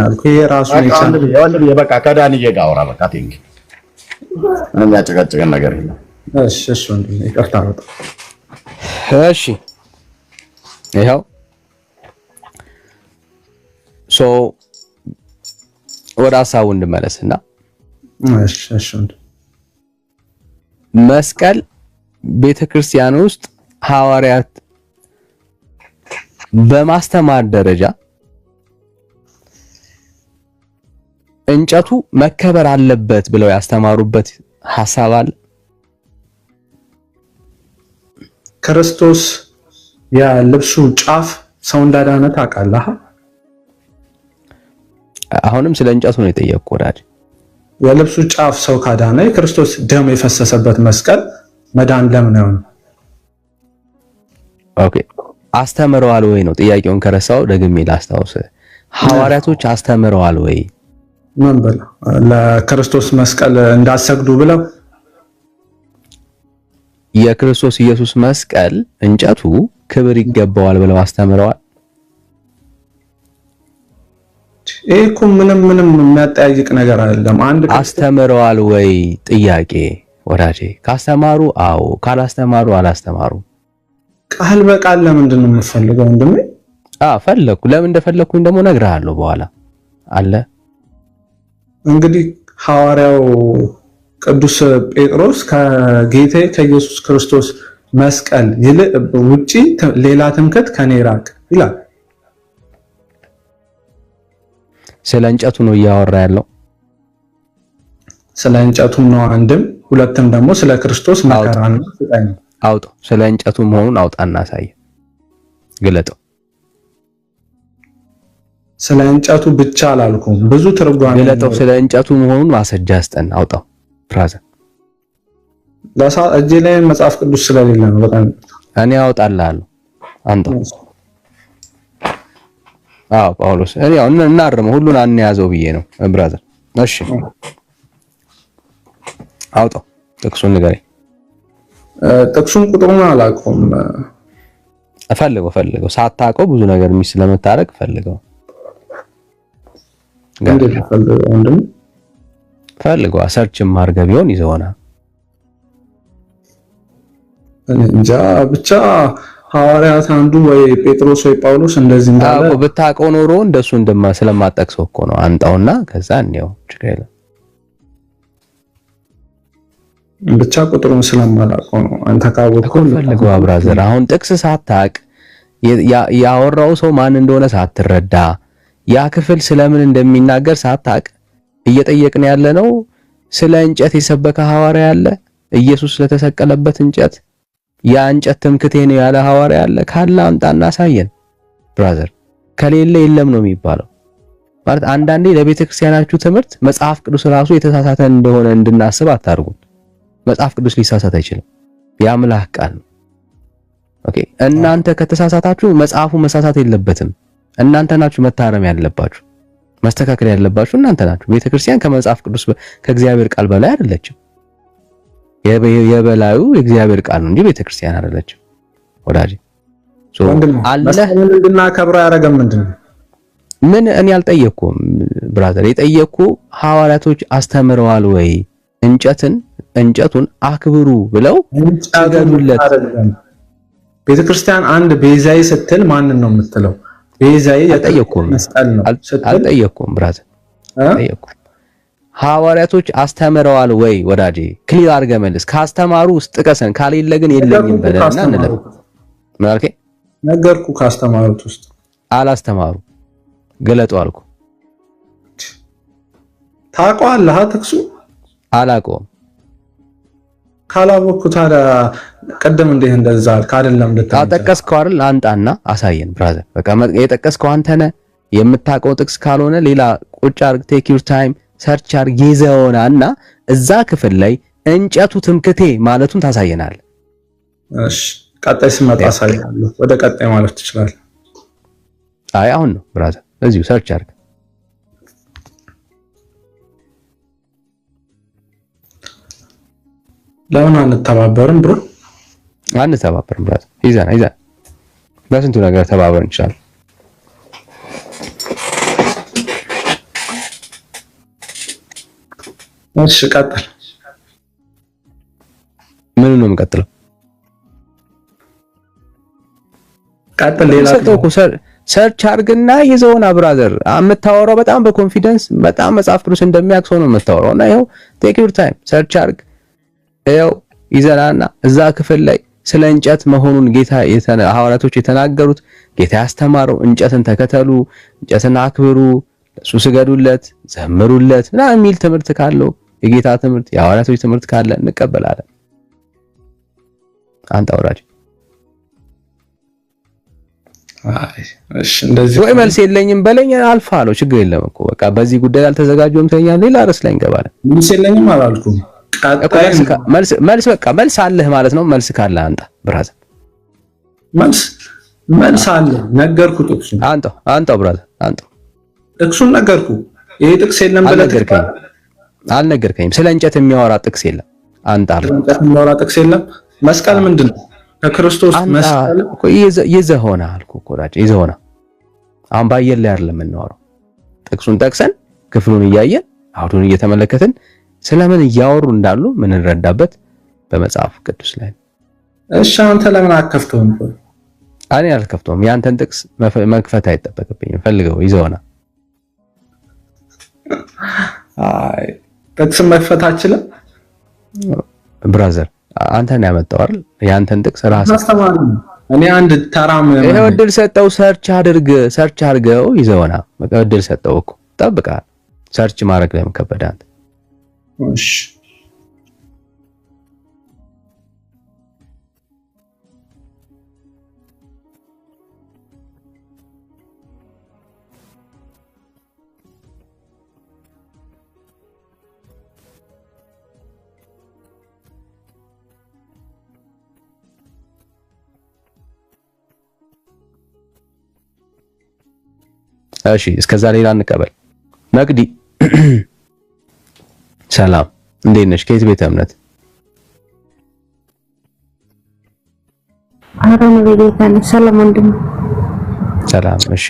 ያልኩህ ይሄ ራሱ ይቻላል። ወንድም በቃ ከዳንዬ ጋር አውራ በቃ ቴንክ ምንም ያጨቃጨቀን ነገር የለም። እሺ ወንድም ይቅርታ በጣም እሺ ይኸው ወደ ሀሳቡ እንመለስና እሺ መስቀል ቤተክርስቲያን ውስጥ ሐዋርያት በማስተማር ደረጃ እንጨቱ መከበር አለበት ብለው ያስተማሩበት ሐሳብ አለ። ክርስቶስ የልብሱ ጫፍ ሰው እንዳዳነ ታውቃለህ? አሁንም ስለ እንጨቱ ነው የጠየቅኩት ወዳጅ። የልብሱ ጫፍ ሰው ካዳነ የክርስቶስ ደም የፈሰሰበት መስቀል መዳን ለምን ነው? ኦኬ አስተምረዋል ወይ ነው ጥያቄውን። ከረሳው ደግሜ ላስታውስ። ሐዋርያቶች አስተምረዋል ወይ? ምን ብለው? ለክርስቶስ መስቀል እንዳሰግዱ ብለው የክርስቶስ ኢየሱስ መስቀል እንጨቱ ክብር ይገባዋል ብለው አስተምረዋል። እኮ ምንም የሚያጠያይቅ ነገር አይደለም። አንድ አስተምረዋል ወይ ጥያቄ ወዳጄ። ካስተማሩ አዎ፣ ካላስተማሩ አላስተማሩ። ቃል በቃል ለምንድን ነው የምፈልገው ወንድሜ? ፈለኩ። ለምን እንደፈለኩኝ ደግሞ እነግርሃለሁ በኋላ አለ። እንግዲህ ሐዋርያው ቅዱስ ጴጥሮስ ከጌታ ከኢየሱስ ክርስቶስ መስቀል ውጪ ሌላ ትምክህት ከኔ ራቅ ይላል። ስለ እንጨቱ ነው እያወራ ያለው። ስለ እንጨቱም ነው አንድም፣ ሁለትም ደግሞ ስለ ክርስቶስ መከራና ስቃይ ነው። አውጣው። ስለ እንጨቱ መሆኑን አውጣና አሳይ፣ ግለጠው። ስለ እንጨቱ ብቻ አላልኩም፣ ብዙ ትርጓሜ ግለጠው። ስለ እንጨቱ መሆኑን ማስረጃ አስጠን፣ አውጣው። ብራዘር እጄ ላይ መጽሐፍ ቅዱስ ስለሌለ ነው። በጣም እኔ አውጣልሃለሁ፣ አንተው። ጳውሎስ እኔ ያው እናርመው ሁሉን አንያዘው ብዬ ነው ብራዘር። እሺ አውጣው፣ ጥቅሱን ንገረኝ። ጥቅሱን ቁጥሩን አላውቀውም። ፈልገው ሳታውቀው ብዙ ነገር ስለምታረቅ ፈልገው ፈልገው ሰርችም አድርገህ ቢሆን ይዘውና እንጃ ብቻ ሐዋርያት አንዱ ወይ ጴጥሮስ ወይ ጳውሎስ እንደዚህ እንዳለ ብታውቀው ኖሮ እንደሱ ስለማጠቅሰው እኮ ነው። አንጣውና ከዛ እንየው ችግር የለም። ብቻ ቁጥሩን ስለማላውቀው ነው። አንተ ካወቅከው ፈልገው ብራዘር። አሁን ጥቅስ ሳታቅ ያወራው ሰው ማን እንደሆነ ሳትረዳ ያ ክፍል ስለምን እንደሚናገር ሳታቅ እየጠየቅን ያለ ነው። ስለ እንጨት የሰበከ ሐዋርያ አለ? ኢየሱስ ስለተሰቀለበት እንጨት ያ እንጨት ትምክቴ ነው ያለ ሐዋርያ አለ? ካለ አምጣና አሳየን ብራዘር። ከሌለ የለም ነው የሚባለው። ማለት አንዳንዴ ለቤተ ክርስቲያናችሁ ትምህርት መጽሐፍ ቅዱስ ራሱ የተሳሳተ እንደሆነ እንድናስብ አታርጉት። መጽሐፍ ቅዱስ ሊሳሳት አይችልም። የአምላክ ቃል ነው። ኦኬ፣ እናንተ ከተሳሳታችሁ መጽሐፉ መሳሳት የለበትም። እናንተ ናችሁ መታረም ያለባችሁ፣ መስተካከል ያለባችሁ እናንተ ናችሁ። ቤተ ክርስቲያን ከመጽሐፍ ቅዱስ ከእግዚአብሔር ቃል በላይ አይደለችም። የበላዩ የእግዚአብሔር ቃል ነው እንጂ ቤተ ክርስቲያን አይደለችም። ወዳጅ አላህ እንድናከብር ያደረገን ምንድነው? ምን እኔ አልጠየቅኩም ብራዘር። የጠየቅኩ ሐዋርያቶች አስተምረዋል ወይ እንጨቱን አክብሩ ብለው ሰገዱለት። ቤተክርስቲያን አንድ ቤዛይ ስትል ማንን ነው የምትለው? ቤዛይ አልጠየቅኩም ብራዘር አልጠየቅኩም። ሐዋርያቶች አስተምረዋል ወይ ወዳጄ? ክሊር አድርገህ መልስ። ካስተማሩ ውስጥ ጥቀሰን፣ ካሌለ ግን የለኝም በለና እንለም። ምን አልከኝ? ነገርኩ። ካስተማሩት ውስጥ አላስተማሩ ገለጡ አልኩ። ታውቀዋለህ? ጥቅሱ አላውቀውም። ካላወቅኩ ታዲያ ቀደም እንዴት እንደዛ አልክ? አይደለም ጠቀስከው አይደል? አንጣና አሳየን ብራዘር። በቃ የጠቀስከው አንተ ነህ። የምታውቀው ጥቅስ ካልሆነ ሌላ ቁጭ አድርግ፣ ቴክ ዩር ታይም ሰርች አድርግ ይዘውና እዛ ክፍል ላይ እንጨቱ ትምክቴ ማለቱን ታሳየናለህ። እሺ፣ ቀጣይ ስመጣ አሳያለሁ። ወደ ቀጣይ ማለት ትችላለህ። አይ አሁን ነው ብራዘር፣ እዚሁ ሰርች አድርግ። ለምን አንተባበርም ብሮ? አንተባበርም ብራዘር። ይዘና በስንቱ ነገር ተባበር እንችላለን። እሺ ቀጥል። ምን ነው የምቀጥለው? ቀጥል። ሌላ ሰርች አድርግና ይዘውና ብራዘር። የምታወራው በጣም በኮንፊደንስ በጣም መጽሐፍ ቅዱስ እንደሚያውቅ ሰው ነው የምታወራው። እና ይኸው ቴክ ዩር ታይም ሰርች አድርግ። ይኸው ይዘናና እዛ ክፍል ላይ ስለ እንጨት መሆኑን ሐዋርያቶች የተናገሩት ጌታ ያስተማረው እንጨትን ተከተሉ፣ እንጨትን አክብሩ፣ ለሱ ስገዱለት፣ ዘምሩለት ምናምን የሚል ትምህርት ካለው የጌታ ትምህርት የሐዋርያቶች ትምህርት ካለ እንቀበላለን። አንተ ወራጅ እሺ፣ እንደዚህ ወይ መልስ የለኝም በለኝ አልፋ አለው። ችግር የለም እኮ በቃ በዚህ ጉዳይ አልተዘጋጀሁም ተኛ፣ ሌላ ርዕስ ላይ እንገባለን። መልስ የለኝም አላልኩም። ቀጣይ መልስ በቃ መልስ አለህ ማለት ነው። መልስ ካለ አንተ ብራዘር፣ መልስ አለ። ነገርኩ። ጥቅሱን አንተው ብራዘር፣ አንተው ጥቅሱን ነገርኩ። ይሄ ጥቅስ የለም ብለህ አልነገርከኝም። ስለ እንጨት የሚያወራ ጥቅስ የለም። አንተ እንጨት የሚያወራ ጥቅስ የለም። መስቀል ምንድነው? ከክርስቶስ መስቀል ይዘሆና አልኩ እኮ ዳጭ ይዘሆና። አሁን ባየር ላይ አይደለም የምናወራው። ጥቅሱን ጠቅሰን ክፍሉን እያየን አውዱን እየተመለከትን ስለምን እያወሩ እንዳሉ ምን እንረዳበት በመጽሐፍ ቅዱስ ላይ። እሺ አንተ ለምን አከፍተውም? እኔ አልከፍተውም። ያንተን ጥቅስ መክፈት አይጠበቅብኝም። ፈልገው ይዘውና። አይ ጥቅስ መክፈት አችልም ብራዘር። አንተን ያመጣው አይደል? ያንተን ጥቅስ ራስህ አስተማሪ። እኔ አንድ ተራም ይሄው እድል ሰጠው። ሰርች አድርገው ይዘውና። በቃ እድል ሰጠው እኮ ጠብቃለህ። ሰርች ማድረግ ለምን ከበደ አንተ? እሺ እሺ እስከዛ ሌላ እንቀበል። መቅዲ ሰላም፣ እንዴት ነሽ? ከየት ቤተ እምነት? አራም ቤተነ ሰላም ወንድም። ሰላም። እሺ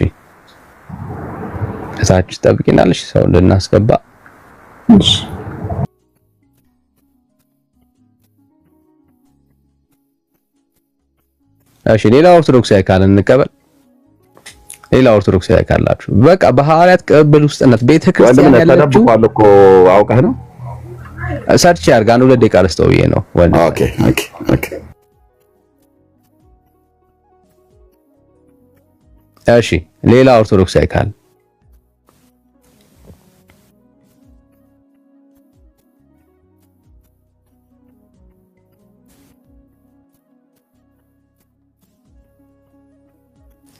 እዛች ጠብቂናለሽ፣ ሰው እንድናስገባ። እሺ እሺ ሌላ ኦርቶዶክሳዊ ካለ እንቀበል። ሌላ ኦርቶዶክሳዊ ካላችሁ በቃ በሐዋርያት ቅብብል ውስጥነት ቤተክርስቲያን ያለችው ተደብቋል እኮ አውቀህ ነው። ሰርች ያርጋ ነው 2 ደቂቃ ልስተው ብዬ ነው። ኦኬ ኦኬ ኦኬ እሺ ሌላ ኦርቶዶክሳዊ ካለ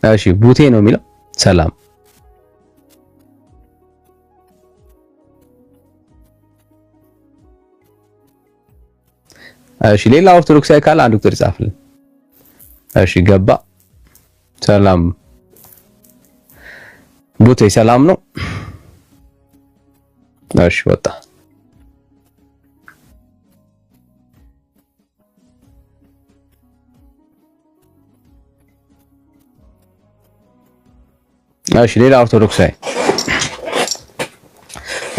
እሺ ቡቴ ነው የሚለው ሰላም እሺ ሌላ ኦርቶዶክሳዊ ካለ አንድ ቁጥር ጻፍልን። እሺ ገባ ሰላም ቡቴ ሰላም ነው። እሺ ወጣ እሺ ሌላ ኦርቶዶክሳዊ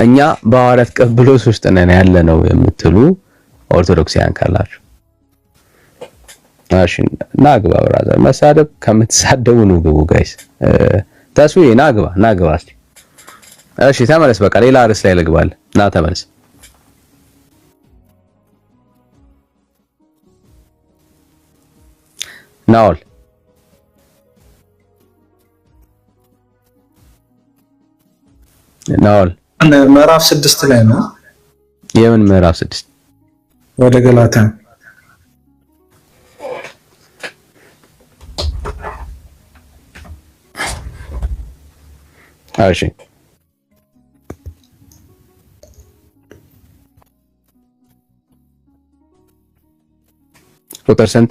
እኛ በሐዋርያት ቅብብሎስ ውስጥ ነን ያለነው የምትሉ ኦርቶዶክሳውያን ካላችሁ እሺ ናግባ ብራዘር መሳደብ ከምትሳደቡ ነው ግቡ ጋይስ ተስዊዬ ናግባ እስቲ እሺ ተመለስ በቃ ሌላ ርዕስ ላይ ልግባል ና ተመለስ ናውል ምዕራፍ 6 ላይ ነው። የምን ምዕራፍ 6? ወደ ገላትያ እሺ ቁጥር ስንት?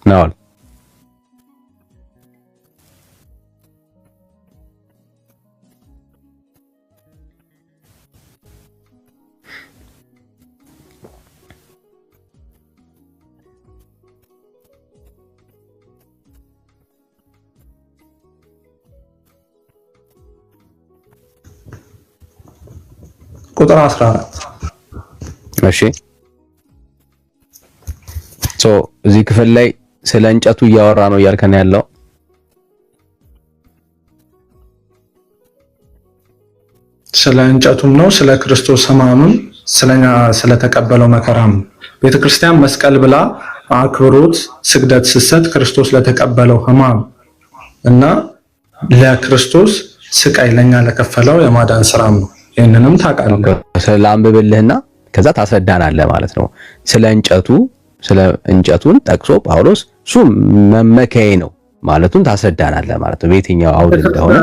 ናውል ቁጥር 14 እሺ እዚህ ክፍል ላይ ስለ እንጨቱ እያወራ ነው እያልከን ያለው ስለ እንጨቱም ነው ስለ ክርስቶስ ሕማምም ስለኛ ስለተቀበለው መከራም ቤተክርስቲያን መስቀል ብላ አክብሮት ስግደት ስትሰጥ ክርስቶስ ለተቀበለው ሕማም እና ለክርስቶስ ስቃይ ለኛ ለከፈለው የማዳን ስራም ነው። ይሄንንም ታውቃለህ። ስለአንብብልህና ከዛ ታስረዳናለህ ማለት ነው። ስለ እንጨቱን ጠቅሶ ጳውሎስ እሱ መመከዬ ነው ማለቱን ታስረዳናለህ ማለት ነው። በየትኛው አውድ እንደሆነ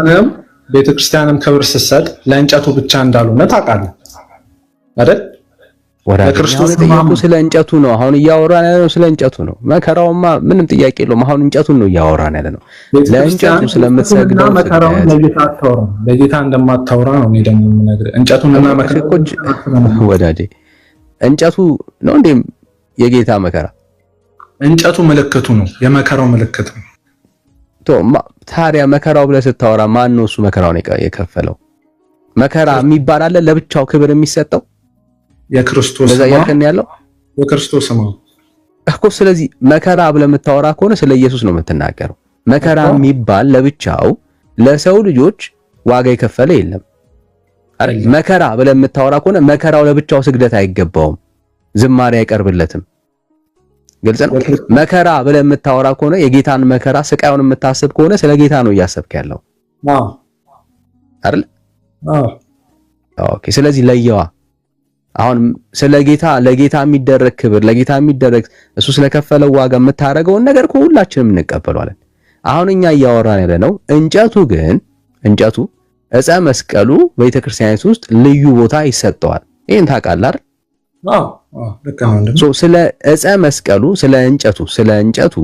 ቤተክርስቲያንም ክብር ስትሰጥ ለእንጨቱ ብቻ እንዳልሆነ ታውቃለህ አይደል? ለክርስቶስ ጥያቄው ስለ እንጨቱ ነው። አሁን እያወራን ያለነው ስለ እንጨቱ ነው። መከራውማ ምንም ጥያቄ የለውም። አሁን እንጨቱን ነው እያወራን ያለነው። ለእንጨቱ ስለምትሰግደው መከራው ለጌታ አታወራ፣ ለጌታ እንደማታወራ ነው። እኔ ደግሞ የምነግርህ እንጨቱንና መከራው ወዳጄ እንጨቱ ነው እንዴ የጌታ መከራ? እንጨቱ ምልክቱ ነው፣ የመከራው ምልክት ነው። ታዲያ መከራው ብለህ ስታወራ ማን ነው እሱ መከራውን የከፈለው? መከራ የሚባል አለ ለብቻው ክብር የሚሰጠው የክርስቶስ ያለው የክርስቶስ ነው እኮ። ስለዚህ መከራ ብለህ የምታወራ ከሆነ ስለ ኢየሱስ ነው የምትናገረው። መከራ የሚባል ለብቻው ለሰው ልጆች ዋጋ የከፈለ የለም አይደል? መከራ ብለህ የምታወራ ከሆነ መከራው ለብቻው ስግደት አይገባውም፣ ዝማሬ አይቀርብለትም። ግልጽ ነው። መከራ ብለህ የምታወራ ከሆነ የጌታን መከራ ስቃዩን የምታስብ ከሆነ ስለ ጌታ ነው እያሰብክ ያለው አይደል? ኦኬ። ስለዚህ ለየዋ አሁን ስለ ጌታ ለጌታ የሚደረግ ክብር ለጌታ የሚደረግ እሱ ስለከፈለው ዋጋ የምታረገውን ነገር ሁላችንም እንቀበላለን። አሁን እኛ እያወራን ያለነው እንጨቱ ዕፀ መስቀሉ በቤተክርስቲያኒቱ ውስጥ ልዩ ቦታ ይሰጠዋል። ይሄን ታውቃለህ አይደል? ስለ ዕፀ መስቀሉ ስለ እንጨቱ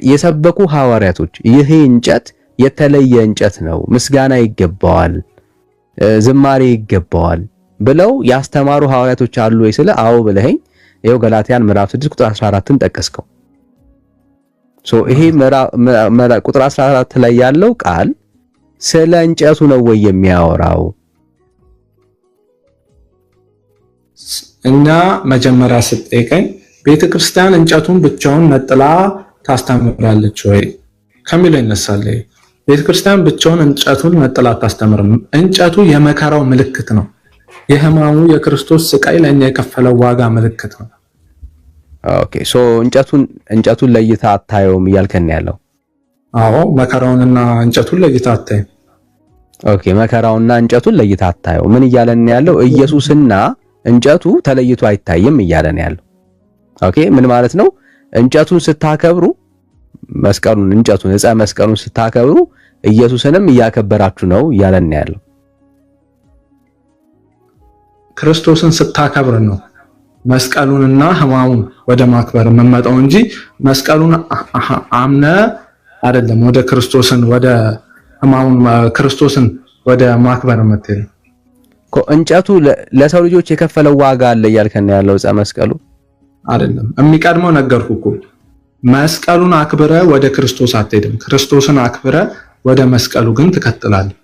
የሰበኩ ሐዋርያቶች ይሄ እንጨት የተለየ እንጨት ነው፣ ምስጋና ይገባዋል፣ ዝማሬ ይገባዋል ብለው ያስተማሩ ሐዋርያቶች አሉ ወይ? ስለ አዎ ብለኸኝ ይኸው ገላትያን ምዕራፍ 6 ቁጥር 14ን ጠቀስከው ይሄ ቁጥር 14 ላይ ያለው ቃል ስለ እንጨቱ ነው ወይ የሚያወራው? እና መጀመሪያ ስትጠይቀኝ ቤተክርስቲያን እንጨቱን ብቻውን ነጥላ ታስተምራለች ወይ ከሚለው ይነሳል። ቤተክርስቲያን ብቻውን እንጨቱን ነጥላ አታስተምርም። እንጨቱ የመከራው ምልክት ነው። የሕማሙ የክርስቶስ ስቃይ ለኛ የከፈለው ዋጋ ምልክት ነው። ኦኬ እንጨቱን ለይታ አታየውም እያልከን ያለው? አዎ መከራውንና እንጨቱን ለይታ አታየውም። ኦኬ መከራውንና እንጨቱን ለይታ አታየው ምን እያለን ያለው? ኢየሱስና እንጨቱ ተለይቶ አይታይም እያለን ያለው። ኦኬ ምን ማለት ነው? እንጨቱን ስታከብሩ እንጨቱን ዕፀ መስቀሉን ስታከብሩ ኢየሱስንም እያከበራችሁ ነው እያለን ያለው። ክርስቶስን ስታከብር ነው መስቀሉንና ሕማሙን ወደ ማክበር መመጣው እንጂ መስቀሉን አምነ አይደለም ወደ ክርስቶስን ወደ ሕማሙን ክርስቶስን ወደ ማክበር መጥተህ እንጨቱ ለሰው ልጆች የከፈለው ዋጋ አለ እያልከን ያለው ዕፀ መስቀሉ አይደለም። የሚቀድመው ነገርኩህ እኮ መስቀሉን አክብረ ወደ ክርስቶስ አትሄድም። ክርስቶስን አክብረ ወደ መስቀሉ ግን ትከተላለህ።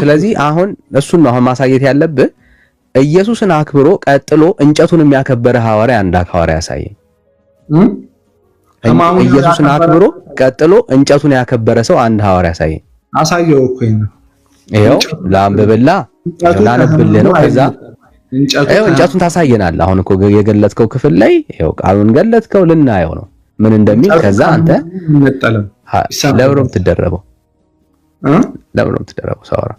ስለዚህ አሁን እሱን ነው አሁን ማሳየት ያለብህ። ኢየሱስን አክብሮ ቀጥሎ እንጨቱን የሚያከበረ ሐዋርያ አንድ ሐዋርያ ያሳየኝ። ኢየሱስን አክብሮ ቀጥሎ እንጨቱን ያከበረ ሰው አንድ ሐዋርያ ያሳየኝ። አሳየው እኮ ይሄው ላንብብላ ላነብልህ ነው። ከዛ እንጨቱን ታሳየናለህ። አሁን እኮ የገለጥከው ክፍል ላይ ይሄው ቃሉን ገለጥከው ልናየው ነው ምን እንደሚል። ከዛ አንተ ለብሮም ትደረበው ሳወራ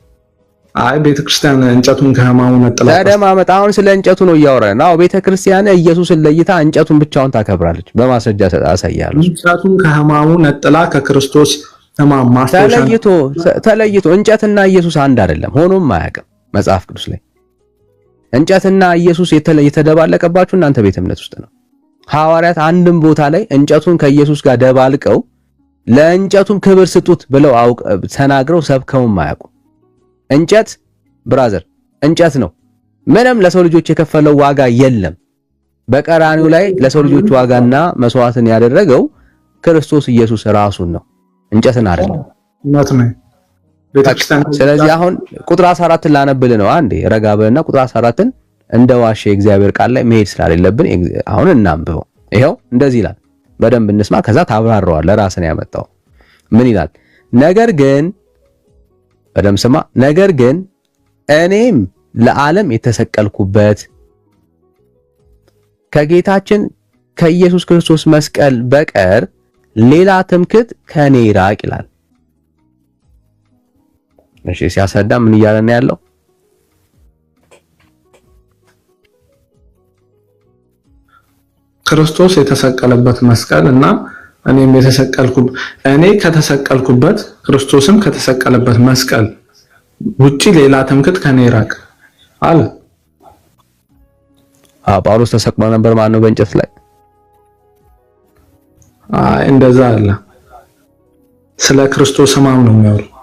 አይ ቤተክርስቲያን እንጨቱን ከሕማሙ ነጥላ ተደማመጥ። አሁን ስለ እንጨቱ ነው እያወራን። አዎ ቤተክርስቲያን ኢየሱስን ለይታ እንጨቱን ብቻውን ታከብራለች። በማስረጃ አሳያለሁ። እንጨቱን ከሕማሙ ነጥላ ከክርስቶስ ሕማም ማስተሻ ተለይቶ እንጨትና ኢየሱስ አንድ አይደለም፣ ሆኖም አያውቅም መጽሐፍ ቅዱስ ላይ። እንጨትና ኢየሱስ የተደባለቀባችሁ እናንተ ቤተ እምነት ውስጥ ነው። ሐዋርያት አንድም ቦታ ላይ እንጨቱን ከኢየሱስ ጋር ደባልቀው ለእንጨቱም ክብር ስጡት ብለው ተናግረው ሰብከውም አያውቁም። እንጨት ብራዘር እንጨት ነው። ምንም ለሰው ልጆች የከፈለው ዋጋ የለም። በቀራኒው ላይ ለሰው ልጆች ዋጋና መስዋዕትን ያደረገው ክርስቶስ ኢየሱስ ራሱን ነው፣ እንጨትን አይደለም። ስለዚህ አሁን ቁጥር 14 ላነብልህ ነው። አንዴ ረጋ በልና ቁጥር 14ን እንደ ዋሼ እግዚአብሔር ቃል ላይ መሄድ ስላለብን አሁን እናንብበው። ይሄው እንደዚህ ይላል። በደንብ እንስማ፣ ከዛ ታብራራዋለህ። ራስን ያመጣው ምን ይላል? ነገር ግን በደንብ ስማ። ነገር ግን እኔም ለዓለም የተሰቀልኩበት ከጌታችን ከኢየሱስ ክርስቶስ መስቀል በቀር ሌላ ትምክህት ከኔ ይራቅ ይላል። እሺ ሲያሰዳ ምን እያለ ነው ያለው? ክርስቶስ የተሰቀለበት መስቀል እና እኔ ከተሰቀልኩበት ክርስቶስም ከተሰቀለበት መስቀል ውጪ ሌላ ትምክህት ከኔ ይራቅ አለ። ጳውሎስ ተሰቅሎ ነበር ማለት ነው በእንጨት ላይ? እንደዛ አለ። ስለ ክርስቶስ ሕማም ነው የሚያወራው።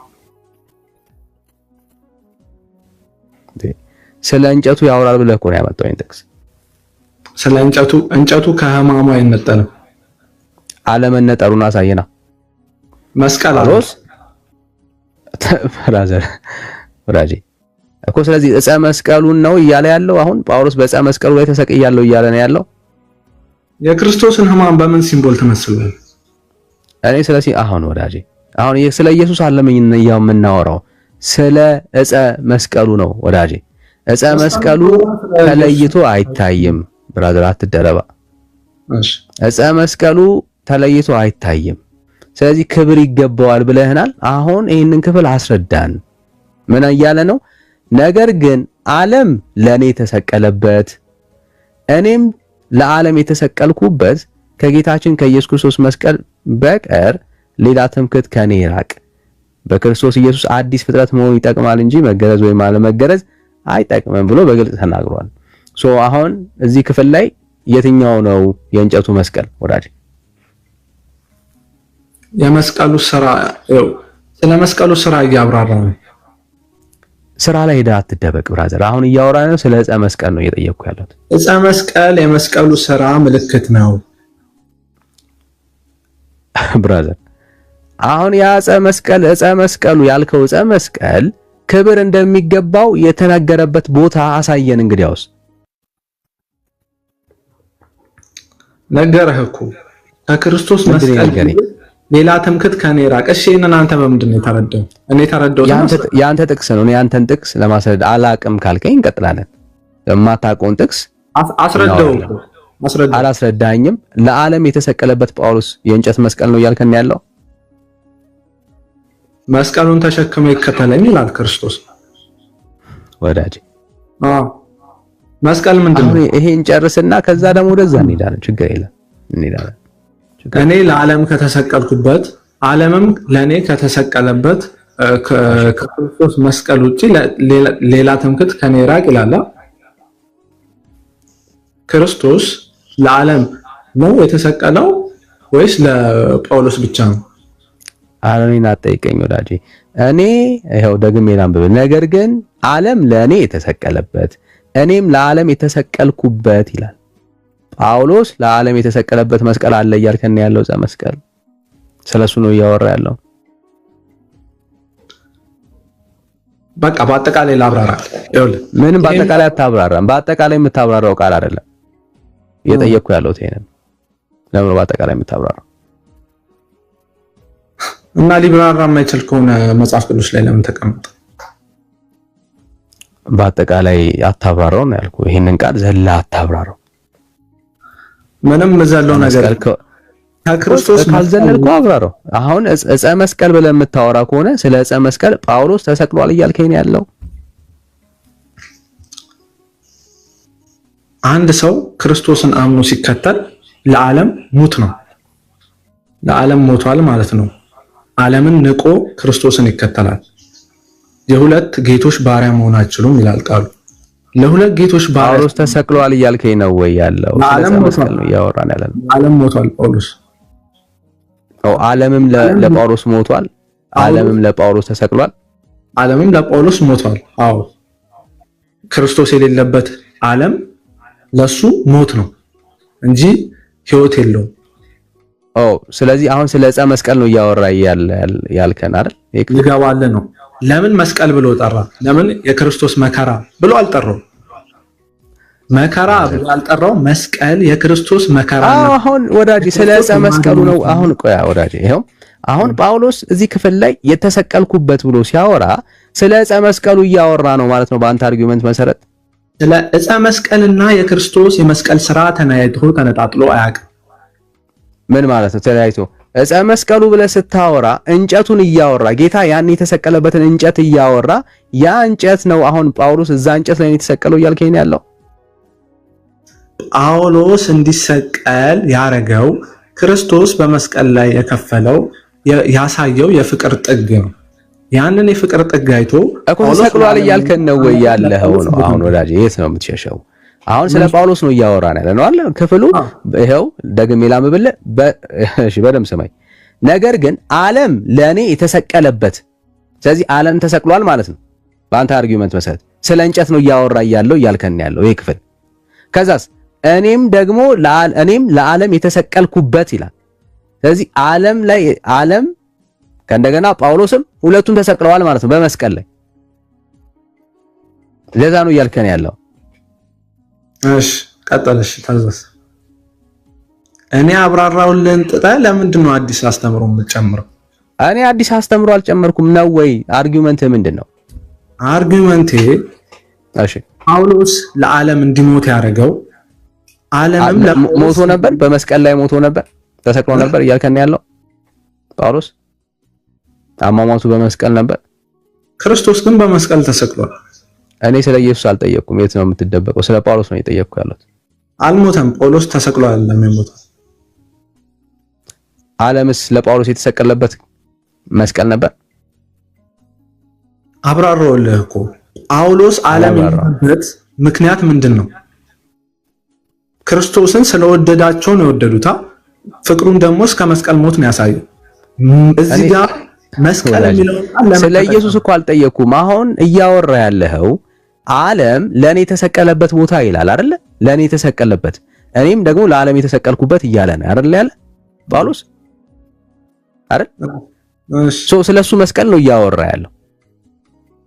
ስለ እንጨቱ ያወራል ብለህ እኮ ነው ያመጣው ጥቅስ። ስለ እንጨቱ ከሕማሙ አይነጠልም። አለመነጠሩን አሳየና መስቀል ጳውሎስ ብራዘር ወራጂ እኮ። ስለዚህ ዕፀ መስቀሉን ነው እያለ ያለው አሁን ጳውሎስ በዕፀ መስቀሉ ላይ ተሰቅያለሁ እያለ ነው ያለው። የክርስቶስን ሕማም በምን ሲምቦል ተመስሏል? እኔ ስለዚህ አሁን ወዳጄ አሁን ስለ ኢየሱስ አለመኝ ነው የምናወራው፣ ስለ ዕፀ መስቀሉ ነው ወዳጄ። ዕፀ መስቀሉ ተለይቶ አይታይም ብራዘር፣ አትደረባ። እሺ ዕፀ መስቀሉ ተለይቶ አይታይም። ስለዚህ ክብር ይገባዋል ብለህናል። አሁን ይህንን ክፍል አስረዳን። ምን እያለ ነው? ነገር ግን ዓለም ለኔ የተሰቀለበት እኔም ለዓለም የተሰቀልኩበት ከጌታችን ከኢየሱስ ክርስቶስ መስቀል በቀር ሌላ ትምክህት ከኔ ይራቅ። በክርስቶስ ኢየሱስ አዲስ ፍጥረት መሆኑ ይጠቅማል እንጂ መገረዝ ወይም አለመገረዝ አይጠቅምም ብሎ በግልጽ ተናግሯል። አሁን እዚህ ክፍል ላይ የትኛው ነው የእንጨቱ መስቀል ወዳጅ? የመስቀሉ ስራ ስለ መስቀሉ ስራ እያብራራ ነው። ስራ ላይ ሄደህ አትደበቅ ብራዘር። አሁን እያወራን ነው ስለ ዕፀ መስቀል ነው እየጠየቅኩ ያለሁት። ዕፀ መስቀል የመስቀሉ ስራ ምልክት ነው። ብራዘር አሁን ያ ዕፀ መስቀሉ ያልከው ዕፀ መስቀል ክብር እንደሚገባው የተነገረበት ቦታ አሳየን። እንግዲያውስ ነገርህ እኮ ከክርስቶስ መስቀል ሌላ ትምክህት ከኔ ራቅ። እሺ እኔን አንተ በምንድን ነው የተረዳው? እኔ ተረዳው ያንተ ጥቅስ ነው። እኔ ያንተን ጥቅስ ለማስረዳ አላቅም ካልከኝ እንቀጥላለን። የማታውቀውን ጥቅስ አስረዳው። አላስረዳኝም። ለዓለም የተሰቀለበት ጳውሎስ የእንጨት መስቀል ነው እያልከን ያለው? መስቀሉን ተሸክመ ይከተለኝ ይላል ክርስቶስ ወዳጅ። መስቀል ምንድነው? ይሄን ጨርስና ከዛ ደግሞ ወደዛ እንሄዳለን። ችግር የለም እንሄዳለን። እኔ ለዓለም ከተሰቀልኩበት ዓለምም ለኔ ከተሰቀለበት ከክርስቶስ መስቀል ውጪ ሌላ ትምክህት ከኔ ራቅ ይላል። ክርስቶስ ለዓለም ነው የተሰቀለው ወይስ ለጳውሎስ ብቻ ነው? አረኔን አትጠይቀኝ ወዳጄ። እኔ ይሄው ደግሜ ላንብብ። ነገር ግን ዓለም ለኔ የተሰቀለበት እኔም ለዓለም የተሰቀልኩበት ይላል። ጳውሎስ ለዓለም የተሰቀለበት መስቀል አለ እያልከን ያለው ዕፀ መስቀል ስለሱ ነው እያወራ ያለው። በቃ በአጠቃላይ ላብራራ። ይኸውልህ ምንም በአጠቃላይ አታብራራም። በአጠቃላይ የምታብራራው ቃል አይደለም እየጠየቅኩ ያለው ይሄንን። ለምን በአጠቃላይ የምታብራራው? እና ሊብራራ የማይችል ከሆነ መጽሐፍ ቅዱስ ላይ ለምን ተቀመጠ? በአጠቃላይ አታብራራው ነው ያልኩህ። ይሄንን ቃል ዘላ አታብራራው። ምንም ዘለው ነገር ከክርስቶስ ካልዘለልኩ አብራራው። አሁን ዕፀ መስቀል ብለህ የምታወራ ከሆነ ስለ ዕፀ መስቀል ጳውሎስ ተሰቅሏል እያልከኝ ያለው? አንድ ሰው ክርስቶስን አምኖ ሲከተል ለዓለም ሙት ነው። ለዓለም ሞቷል ማለት ነው። ዓለምን ንቆ ክርስቶስን ይከተላል። የሁለት ጌቶች ባሪያ መሆን አይችሉም ይላል ቃሉ። ለሁለት ጌቶች ባሪያ ጳውሎስ ተሰቅሏል እያልከኝ ነው ወይ ያለው? ለዓለም መስቀል ነው እያወራን ያለነው። ዓለም ሞቷል ጳውሎስ። ዓለምም ለጳውሎስ ሞቷል። ዓለምም ለጳውሎስ ተሰቅሏል። ዓለምም ለጳውሎስ ሞቷል። አዎ ክርስቶስ የሌለበት ዓለም ለሱ ሞት ነው እንጂ ሕይወት የለውም። ስለዚህ አሁን ስለ ዕፀ መስቀል ነው እያወራ ያልከን አይደል? ይገባል ነው። ለምን መስቀል ብሎ ጠራ? ለምን የክርስቶስ መከራ ብሎ አልጠራው? መከራ ብሎ አልጠራው። መስቀል የክርስቶስ መከራ ነው። አሁን ወዳጅ ስለ ዕፀ መስቀሉ ነው። አሁን ቆያ ወዳጅ፣ ይሄው አሁን ጳውሎስ እዚህ ክፍል ላይ የተሰቀልኩበት ብሎ ሲያወራ ስለ ዕፀ መስቀሉ እያወራ ነው ማለት ነው በአንተ አርጊውመንት መሰረት። ስለ ዕፀ መስቀልና የክርስቶስ የመስቀል ስራ ተነጣጥሎ አያውቅም። ምን ማለት ነው ተለያይቶ? ዕፀ መስቀሉ ብለህ ስታወራ እንጨቱን እያወራ ጌታ ያን የተሰቀለበትን እንጨት እያወራ ያ እንጨት ነው አሁን ጳውሎስ እዛ እንጨት ላይ የተሰቀለው እያልከኝ ያለው? ጳውሎስ እንዲሰቀል ያረገው ክርስቶስ በመስቀል ላይ የከፈለው ያሳየው የፍቅር ጥግ ነው። ያንን የፍቅር ጥግ አይቶ እኮ ተሰቅሏል እያልከን ነው ወይ ያለኸው ነው? አሁን ወዳጄ የት ነው የምትሸሸው? አሁን ስለ ጳውሎስ ነው እያወራን ያለ ነው አይደል? ክፍሉ ይሄው ደግሜ ላምብልህ። እሺ በደምብ ስማኝ። ነገር ግን ዓለም ለኔ የተሰቀለበት፣ ስለዚህ ዓለም ተሰቅሏል ማለት ነው በአንተ አርጊውመንት መሰረት። ስለ እንጨት ነው እያወራ ያለው እያልከን ያለው ይሄ ክፍል። ከዛስ እኔም ለዓለም የተሰቀልኩበት ይላል። ስለዚህ ዓለም ከእንደገና ጳውሎስም ሁለቱም ተሰቅለዋል ማለት ነው በመስቀል ላይ። ለዛ ነው እያልከን ያለው። እሺ ቀጥልሽ ታዘዝ። እኔ አብራራውልን ጥጣ ለምንድን ነው አዲስ አስተምሮ የምትጨምረው? እኔ አዲስ አስተምሮ አልጨመርኩም ነው ወይ? አርጊውመንት ምንድነው? አርጊውመንቴ እሺ ጳውሎስ ለዓለም እንዲሞት ያደረገው ዓለምም ሞቶ ነበር፣ በመስቀል ላይ ሞቶ ነበር፣ ተሰቅሎ ነበር እያልከን ያለው ጳውሎስ አሟሟቱ በመስቀል ነበር። ክርስቶስ ግን በመስቀል ተሰቅሏል። እኔ ስለ ኢየሱስ አልጠየቅኩም። የት ነው የምትደበቀው? ስለ ጳውሎስ ነው እየጠየቅኩ ያለሁት። አልሞተም። ጳውሎስ ተሰቅሏል አይደለም የሞተው። ዓለምስ ለጳውሎስ የተሰቀለበት መስቀል ነበር። አብራራውልህ እኮ ጳውሎስ ዓለም የሞተበት ምክንያት ምንድን ነው? ክርስቶስን ስለወደዳቸው ነው የወደዱታ። ፍቅሩን ደግሞ እስከ መስቀል ሞት ነው ያሳየው። እዚህ ጋር መስቀል የሚለው ስለ ኢየሱስ እኮ አልጠየቅኩም። አሁን እያወራ ያለኸው ዓለም ለኔ የተሰቀለበት ቦታ ይላል አይደለ? ለኔ የተሰቀለበት እኔም ደግሞ ለዓለም የተሰቀልኩበት እያለ ነው አይደል ያለ ጳውሎስ። አይደል? ስለሱ መስቀል ነው እያወራ ያለው።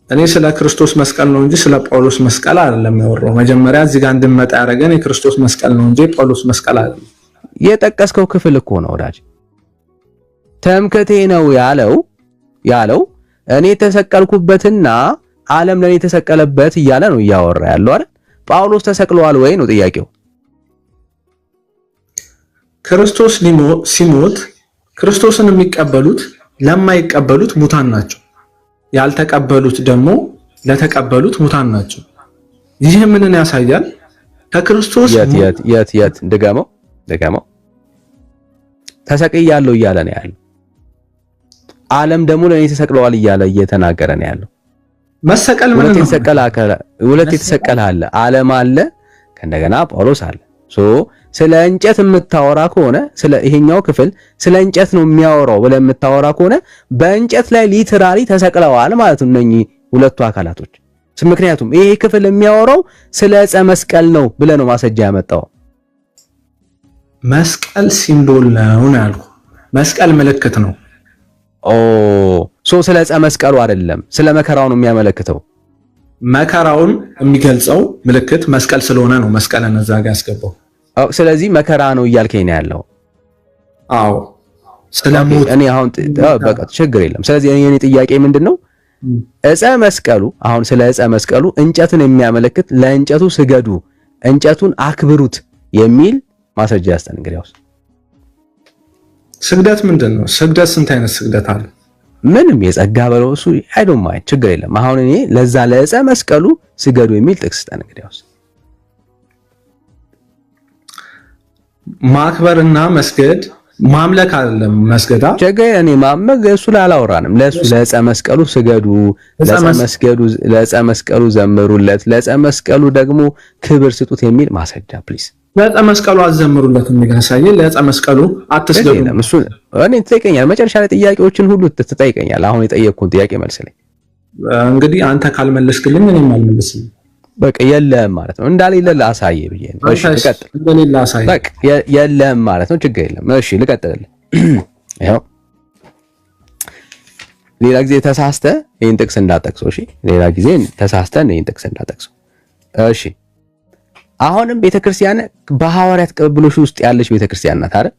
እኔ ስለ ክርስቶስ መስቀል ነው እንጂ ስለ ጳውሎስ መስቀል አይደለም ያወራው። መጀመሪያ እዚህ ጋር እንድንመጣ ያደረገን የክርስቶስ መስቀል ነው እንጂ ጳውሎስ መስቀል አይደለም። የጠቀስከው ክፍል እኮ ነው ወዳጅ። ትምክህቴ ነው ያለው እኔ ተሰቀልኩበትና ዓለም ለኔ ተሰቀለበት እያለ ነው እያወራ ያለው አይደል? ጳውሎስ ተሰቅሏል ወይ ነው ጥያቄው። ክርስቶስ ሲሞት ክርስቶስን የሚቀበሉት ለማይቀበሉት ሙታን ናቸው። ያልተቀበሉት ደግሞ ለተቀበሉት ሙታን ናቸው። ይህ ምንን ያሳያል? ከክርስቶስ የት ድገመው ተሰቅያለሁ እያለ ነው ያለው። ዓለም ደግሞ ለኔ ተሰቅለዋል እያለ እየተናገረ ነው ያለው። መሰቀል ምን ነው? ሁለት የተሰቀለ አለ፣ ዓለም አለ፣ ከእንደገና ጳውሎስ አለ። ስለ እንጨት የምታወራ ከሆነ ስለ ይሄኛው ክፍል ስለ እንጨት ነው የሚያወራው ብለህ የምታወራ ከሆነ በእንጨት ላይ ሊትራሊ ተሰቅለዋል ማለት ነው እነኚህ ሁለቱ አካላቶች። ምክንያቱም ይሄ ክፍል የሚያወራው ስለ ዕፀ መስቀል ነው ብለህ ነው ማስረጃ ያመጣው። መስቀል ሲምቦል ነው ያልኩህ። መስቀል ምልክት ነው። ስለ ዕፀ መስቀሉ አይደለም፣ ስለ መከራው ነው የሚያመለክተው። መከራውን የሚገልጸው ምልክት መስቀል ስለሆነ ነው መስቀልን እዛ ጋር ያስገባው። ስለዚህ መከራ ነው እያልከኝ ነው ያለው። አዎ ስለሞት እኔ አሁን በቃ ችግር የለም። ስለዚህ የኔ ጥያቄ ምንድነው? ዕፀ መስቀሉ አሁን ስለ ዕፀ መስቀሉ እንጨትን የሚያመለክት ለእንጨቱ ስገዱ፣ እንጨቱን አክብሩት የሚል ማስረጃ ያስጠን። እንግዲያውስ ስግደት ምንድነው? ስግደት ስንት አይነት ስግደት አለ? ምንም የጸጋ በለው እሱ አይ ዶንት ማይንድ ችግር የለም። አሁን እኔ ለዛ ለዕፀ መስቀሉ ስገዱ የሚል ጥቅስ ስጠን። እንግዲያውስ ማክበርና መስገድ ማምለክ አይደለም መስገዳ ቸገይ እኔ ማመግ እሱ ላይ አላወራንም። ለሱ ለዕፀ መስቀሉ ስገዱ፣ ለዕፀ መስቀሉ ዘምሩለት፣ ለዕፀ መስቀሉ ደግሞ ክብር ስጡት የሚል ማስረጃ ፕሊዝ። ለዕፀ መስቀሉ አዘምሩለት የሚያሳይ ለዕፀ መስቀሉ አትስገዱ። እሱ እኔ ትጠይቀኛለህ፣ መጨረሻ ላይ ጥያቄዎችን ሁሉ ትጠይቀኛለህ። አሁን የጠየቅኩን ጥያቄ መልስልኝ። እንግዲህ አንተ ካልመለስክልኝ እኔም አልመልስም። በቃ የለህም ማለት ነው። እንዳሌለ ላሳየ ብዬ ነው። እሺ ልቀጥል። እንደሌለ ላሳየ በቃ የለህም ማለት ነው። ችግር የለም። እሺ ልቀጥልልህ። ይኸው ሌላ ጊዜ ተሳስተህ ይሄን ጥቅስ እንዳጠቅሰው። እሺ ሌላ ጊዜ ተሳስተህ ይሄን ጥቅስ እንዳጠቅሰው። እሺ አሁንም ቤተክርስቲያን በሐዋርያት ቅብብሎሽ ውስጥ ያለች ቤተክርስቲያን ናት አይደል?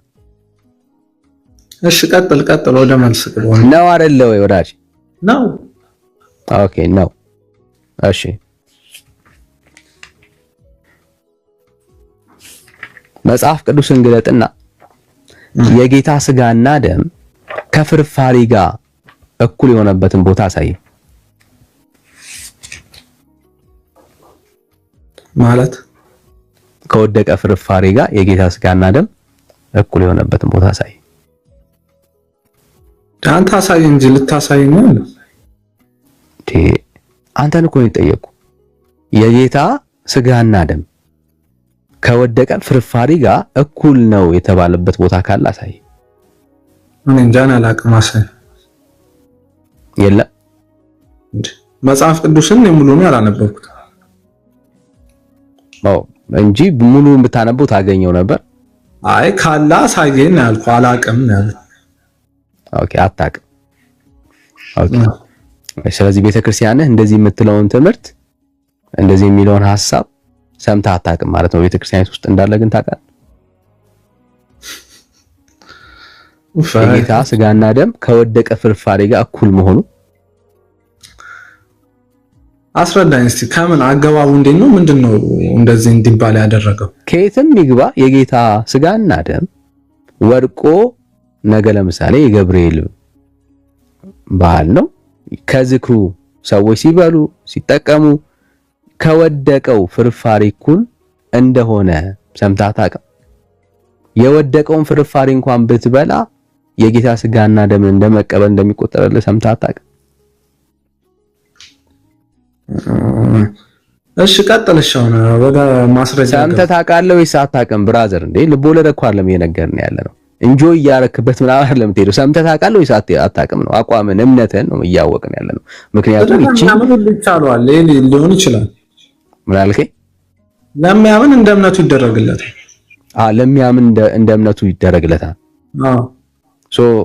እሺ ቀጥል ወደ መልስ ነው አይደለ ወይ ወዳጅ? ነው። ኦኬ ነው። እሺ መጽሐፍ ቅዱስን ግለጥና የጌታ ስጋና ደም ከፍርፋሪ ጋር እኩል የሆነበትን ቦታ አሳይ። ማለት ከወደቀ ፍርፋሪ ጋር የጌታ ስጋና ደም እኩል የሆነበትን ቦታ አሳይ። አንተ አሳይ እንጂ ልታሳይ ነው እንዴ? አንተን እኮ ነው የጠየቁ። የጌታ ስጋና ደም ከወደቀ ፍርፋሪ ጋር እኩል ነው የተባለበት ቦታ ካለ አሳይ። እኔ እንጃ አላውቅም። አሳይ የለም መጽሐፍ ቅዱስን ሙሉውን ያላነበብኩት እንጂ ሙሉ ብታነበው ታገኘው ነበር። አይ ካላ አሳየኝ ያልኩህ አላውቅም ነው ያልኩት። ኦኬ አታውቅም። ኦኬ ስለዚህ ቤተክርስቲያንህ እንደዚህ የምትለውን ትምህርት እንደዚህ የሚለውን ሐሳብ ሰምተህ አታውቅም ማለት ነው። ቤተክርስቲያን ውስጥ እንዳለ ግን ታውቃለህ። የጌታ ስጋና ደም ከወደቀ ፍርፋሪ ጋር እኩል መሆኑ አስረዳኝ እስቲ። ከምን አገባቡ እንዴት ነው? ምንድነው እንደዚህ እንዲባል ያደረገው? ከየትም ይግባ የጌታ ስጋና ደም ወድቆ ነገ ለምሳሌ የገብርኤል በዓል ነው። ከዝክሩ ሰዎች ሲበሉ ሲጠቀሙ ከወደቀው ፍርፋሪ እኩል እንደሆነ ሰምተህ አታውቅም? የወደቀውን ፍርፋሪ እንኳን ብትበላ የጌታ ስጋና ደምን እንደመቀበል እንደሚቆጠርልህ ሰምተህ አታውቅም? እሺ ቀጥልሽ። አሁን ወደ ማስረጃ ሰምተህ ታውቃለህ ወይስ አታውቅም? ብራዘር እንዴ ልቦለድ እኮ አይደለም እየነገርን ያለ ነው። እንጆይ እያረክበት ምናምን አይደለም የምትሄደው። ሰምተህ ታውቃለህ ወይስ አታውቅም ነው። አቋምን እምነትህን ነው እያወቅን ያለ ነው። ምክንያቱም እቺ ይቻላል ሊሆን ይችላል። ምን አልከኝ? ለሚያምን እንደ እምነቱ ይደረግለታል። ለሚያምን እንደ እምነቱ ይደረግለታል።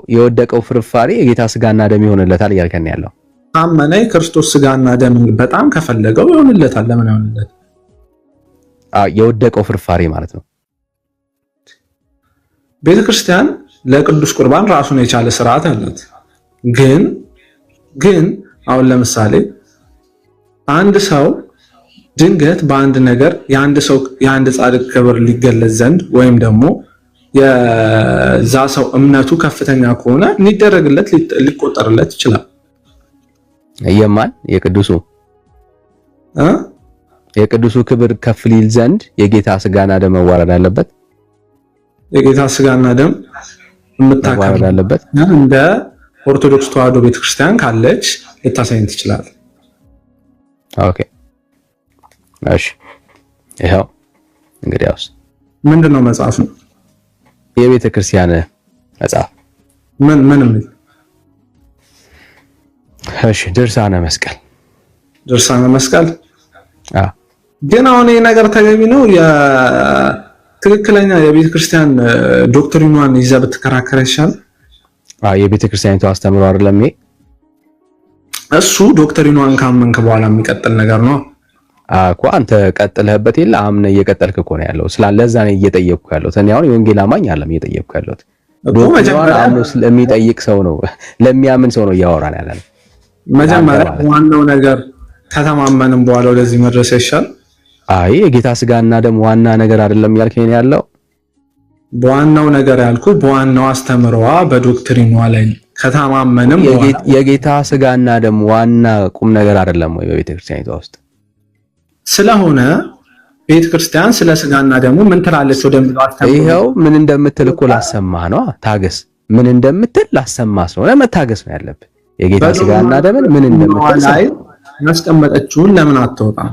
የወደቀው ፍርፋሪ የጌታ ስጋና ደም ይሆንለታል እያልከን ያለው አመነ ክርስቶስ ስጋና ደም በጣም ከፈለገው ይሆንለታል። ለምን ይሆንለታል? የወደቀው ፍርፋሪ ማለት ነው። ቤተክርስቲያን ለቅዱስ ቁርባን ራሱን የቻለ ስርዓት አላት። ግን አሁን ለምሳሌ አንድ ሰው ድንገት በአንድ ነገር የአንድ ጻድቅ ክብር ሊገለጽ ዘንድ ወይም ደግሞ የዛ ሰው እምነቱ ከፍተኛ ከሆነ ሊደረግለት ሊቆጠርለት ይችላል። የማን የቅዱሱ ክብር ከፍ ሊል ዘንድ የጌታ ስጋና ደም መዋረድ አለበት። የጌታ ስጋና ደም መዋረድ አለበት። እንደ ኦርቶዶክስ ተዋሕዶ ቤተክርስቲያን ካለች ልታሳይን ትችላል። ኦኬ እሺ፣ ይሄው እንግዲያውስ ምንድነው መጽሐፍ ነው? የቤተክርስቲያን መጽሐፍ ምን እሺ፣ ድርሳነ መስቀል ግን አሁን ይሄ ነገር ተገቢ ነው? የትክክለኛ የቤተክርስቲያን ዶክትሪኗን ይዘህ ብትከራከር ይሻላል። የቤተክርስቲያኒቱ አስተምሮ አይደለም ይሄ። እሱ ዶክትሪኗን ካመንክ በኋላ የሚቀጥል ነገር ነው እኮ። አንተ ቀጥለህበት የለ አምነህ እየቀጠልክ እኮ ነው ያለው። ስለዛ ነው እየጠየቅኩ ያለሁት። እኔ አሁን የወንጌል አማኝ አይደለም እየጠየቅኩ ያለሁት። ዶክትሪኗን አምኖ ስለሚጠይቅ ሰው ነው፣ ለሚያምን ሰው ነው እያወራን ያለነው። መጀመሪያ ዋናው ነገር ከተማመንም በኋላ ወደዚህ መድረስ ይሻል። የጌታ ስጋና ደም ዋና ነገር አይደለም ያልከኝ ያለው። በዋናው ነገር ያልኩ በዋናው አስተምሮዋ በዶክትሪኗ ላይ ከተማመንም የጌታ ስጋና ደም ዋና ቁም ነገር አይደለም ወይ በቤተክርስቲያኒቷ ውስጥ? ስለሆነ ቤተክርስቲያን ስለ ስጋና ደሙ ምን ትላለች? ወደምለው አስተምሮ ይሄው ምን እንደምትል እኮ ላሰማህ ነው። ታገስ። ምን እንደምትል ላሰማህ ስለሆነ መታገስ ነው ያለብህ። የጌታ ስጋና ደምን ምን እንደምትል ላይ ያስቀመጠችውን ለምን አትወጣም?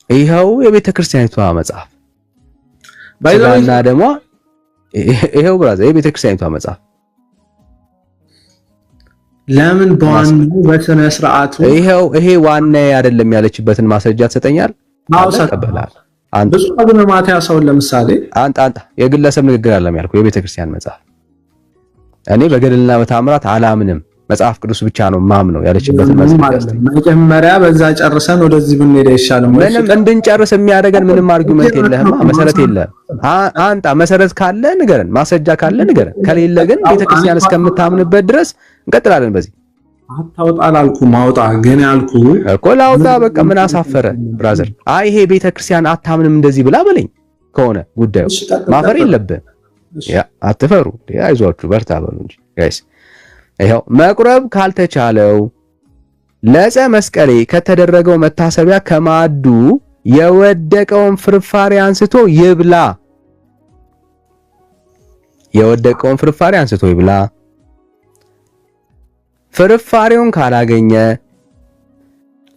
ይሄው የቤተክርስቲያኒቷ መጽሐፍ ስጋና ደሟ ይሄው ብራዘር የቤተክርስቲያኒቷ መጽሐፍ ለምን በዋናው በስነ ስርዓቱ ይሄ ዋና አይደለም ያለችበትን ማስረጃ ትሰጠኛል? ተቀበላል። አንተ አቡነ ማትያስን ለምሳሌ አንተ የግለሰብ ንግግር አይደለም ያልኩ የቤተክርስቲያን መጽሐፍ። እኔ በገድልና በታምራት አላምንም መጽሐፍ ቅዱስ ብቻ ነው ማምነው ያለችበትን መጀመሪያ በዛ ጨርሰን ወደዚህ ብንሄድ ይሻላል። ምንም እንድንጨርስ የሚያደርገን ምንም አርጉመንት የለህማ፣ መሰረት የለህም። አንተ መሰረት ካለ ንገረን፣ ማስረጃ ካለ ንገረን። ከሌለ ግን ቤተክርስቲያን እስከምታምንበት ድረስ እንቀጥላለን። በዚህ አታውጣ አላልኩም፣ አውጣ ግን ያልኩ እኮ ላውጣ። በቃ ምን አሳፈረ ብራዘር? ይሄ ቤተክርስቲያን አታምንም እንደዚህ ብላ በለኝ ከሆነ ጉዳዩ ማፈር የለብህም። አትፈሩ፣ አይዟችሁ በርታ በሉ እንጂ ጋይስ። ይሄው መቁረብ ካልተቻለው ለዕፀ መስቀሌ ከተደረገው መታሰቢያ ከማዕዱ የወደቀውን ፍርፋሪ አንስቶ ይብላ። የወደቀውን ፍርፋሪ አንስቶ ይብላ። ፍርፋሪውን ካላገኘ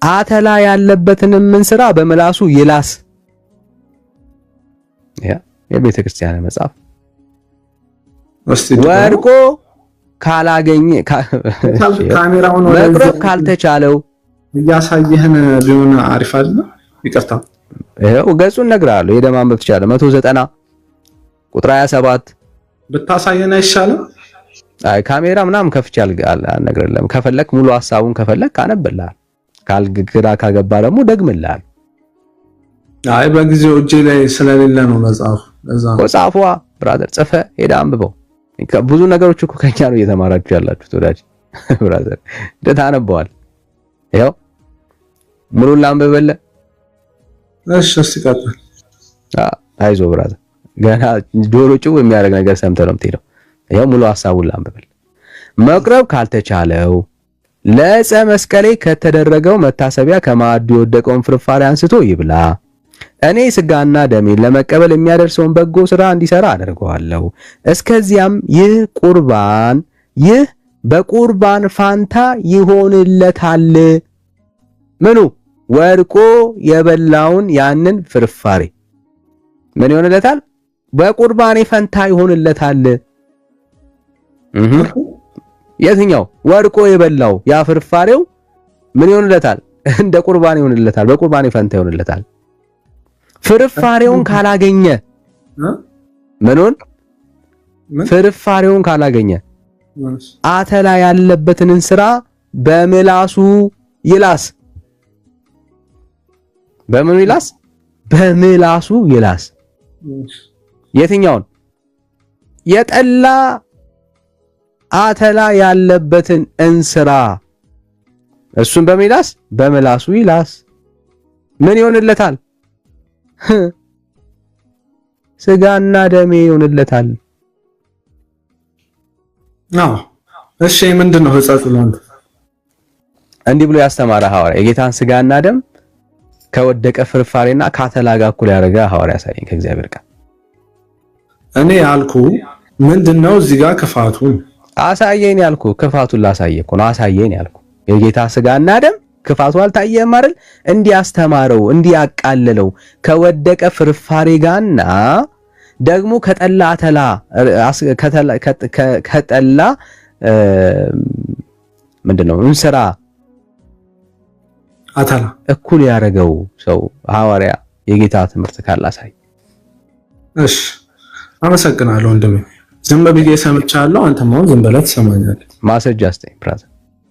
አተላ ያለበትንም እንስራ በመላሱ ይላስ። የቤተ ክርስቲያን መጽሐፍ ወድቆ ካላገኘ ካሜራውን መቁረብ ካልተቻለው እያሳየህን ቢሆን አሪፍ አይደል? ይቅርታ ይሄው ገጹን እነግርሃለሁ። የደማመብ ትችላለ 190 ቁጥር 27 ብታሳየን አይሻልም? ካሜራ ምናምን ከፍቻል አልነግርልህም። ከፈለክ ሙሉ ሐሳቡን ከፈለክ አነብልሃል። ካልግራ ካገባ ደግሞ ደግምልሃል። በጊዜው እጄ ላይ ስለሌለ ነው መጽሐፉ። ለዛ ነው ጻፏ ብራዘር፣ ጽፈ ሄዳ አንብበው። ብዙ ነገሮች እኮ ከኛ ነው እየተማራችሁ ያላችሁት ወዳጅ ብራዘር። ታነበዋል። ይሄው ምኑን ላንብብልህ? እሺ ቀጥል። አይዞህ ብራዘር፣ ገና ጆሮ ጭው የሚያደርግ ነገር ሰምተህ ነው የምትሄደው። ይሄው ሙሉ ሐሳቡን ላንብብልህ። መቁረብ ካልተቻለው ለዕፀ መስቀሌ ከተደረገው መታሰቢያ ከማዕዱ የወደቀውን ፍርፋሪ አንስቶ ይብላ። እኔ ስጋና ደሜን ለመቀበል የሚያደርሰውን በጎ ስራ እንዲሰራ አደርገዋለሁ። እስከዚያም ይህ በቁርባን ፋንታ ይሆንለታል። ምኑ ወድቆ የበላውን ያንን ፍርፋሪ ምን ይሆንለታል? በቁርባኔ ፈንታ ይሆንለታል። የትኛው ወድቆ የበላው ያ ፍርፋሪው ምን ይሆንለታል? እንደ ቁርባን ይሆንለታል። በቁርባኔ ፈንታ ይሆንለታል። ፍርፋሪውን ካላገኘ ምኑን? ፍርፋሪውን ካላገኘ አተላ ያለበትን እንስራ በምላሱ ይላስ። በምኑ ይላስ? በምላሱ ይላስ። የትኛውን? የጠላ አተላ ያለበትን እንስራ እሱን በምላስ በምላሱ ይላስ። ምን ይሆንለታል? ስጋና ደሜ ይሆንለታል። እሺ ምንድነው ህፃጽ ነው? እንዲህ ብሎ ያስተማረ ሐዋርያ የጌታን ስጋና ደም ከወደቀ ፍርፋሬና ካተላ ጋር እኩል ያደረገ ሐዋርያ ያሳየኝ ከእግዚአብሔር ጋር። እኔ ያልኩ ምንድነው እዚህ ጋር ክፋቱ? አሳየኝ ያልኩ ክፋቱን ላሳየ እኮ ነው። አሳየኝ ያልኩ የጌታ ስጋና ደም ክፋቱ አልታየም አይደል? እንዲያስተማረው እንዲያቃለለው ከወደቀ ፍርፋሬ ጋርና ደግሞ ከጠላ አተላ ከጠላ ምንድነው እንስራ አተላ እኩል ያደረገው ሰው ሐዋርያ የጌታ ትምህርት ካላሳይ። እሺ አመሰግናለሁ ወንድሜ። ዝም ብዬ ሰምቻለሁ። አንተም አሁን ዝም ብለህ ትሰማኛለህ። ማስረጃ አስተኝ ብራዘር።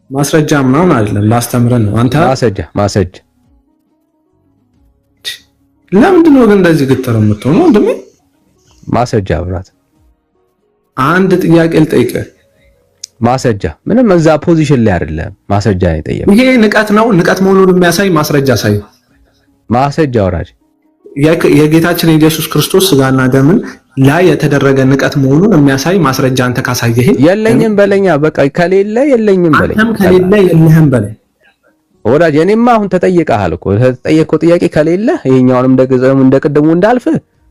ማስረጃ ምናምን አይደለም ላስተምረን ነው። አንተ ማስረጃ ለምንድን ነው ግን እንደዚህ ግትር የምትሆነው ወንድሜ? ማስረጃ ብራዘር። አንድ ጥያቄ ልጠይቅህ። ማስረጃ ምንም እዛ ፖዚሽን ላይ አይደለም። ማስረጃ ነው የጠየቀው። ይሄ ንቀት ነው። ንቀት መሆኑን የሚያሳይ ማስረጃ ሳይ። ማስረጃ ወራጅ የጌታችን የኢየሱስ ክርስቶስ ስጋና ደምን ላይ የተደረገ ንቀት መሆኑን የሚያሳይ ማስረጃ አንተ ካሳየህ የለኝም በለኛ። በቃ ከሌለ የለኝም በለኝ። አንተም ከሌለ የለህም በለኝ ወራጅ። እኔማ አሁን ተጠይቀሃል እኮ ተጠየቀው ጥያቄ ከሌለ ይሄኛውንም እንደቀደሙ እንዳልፍ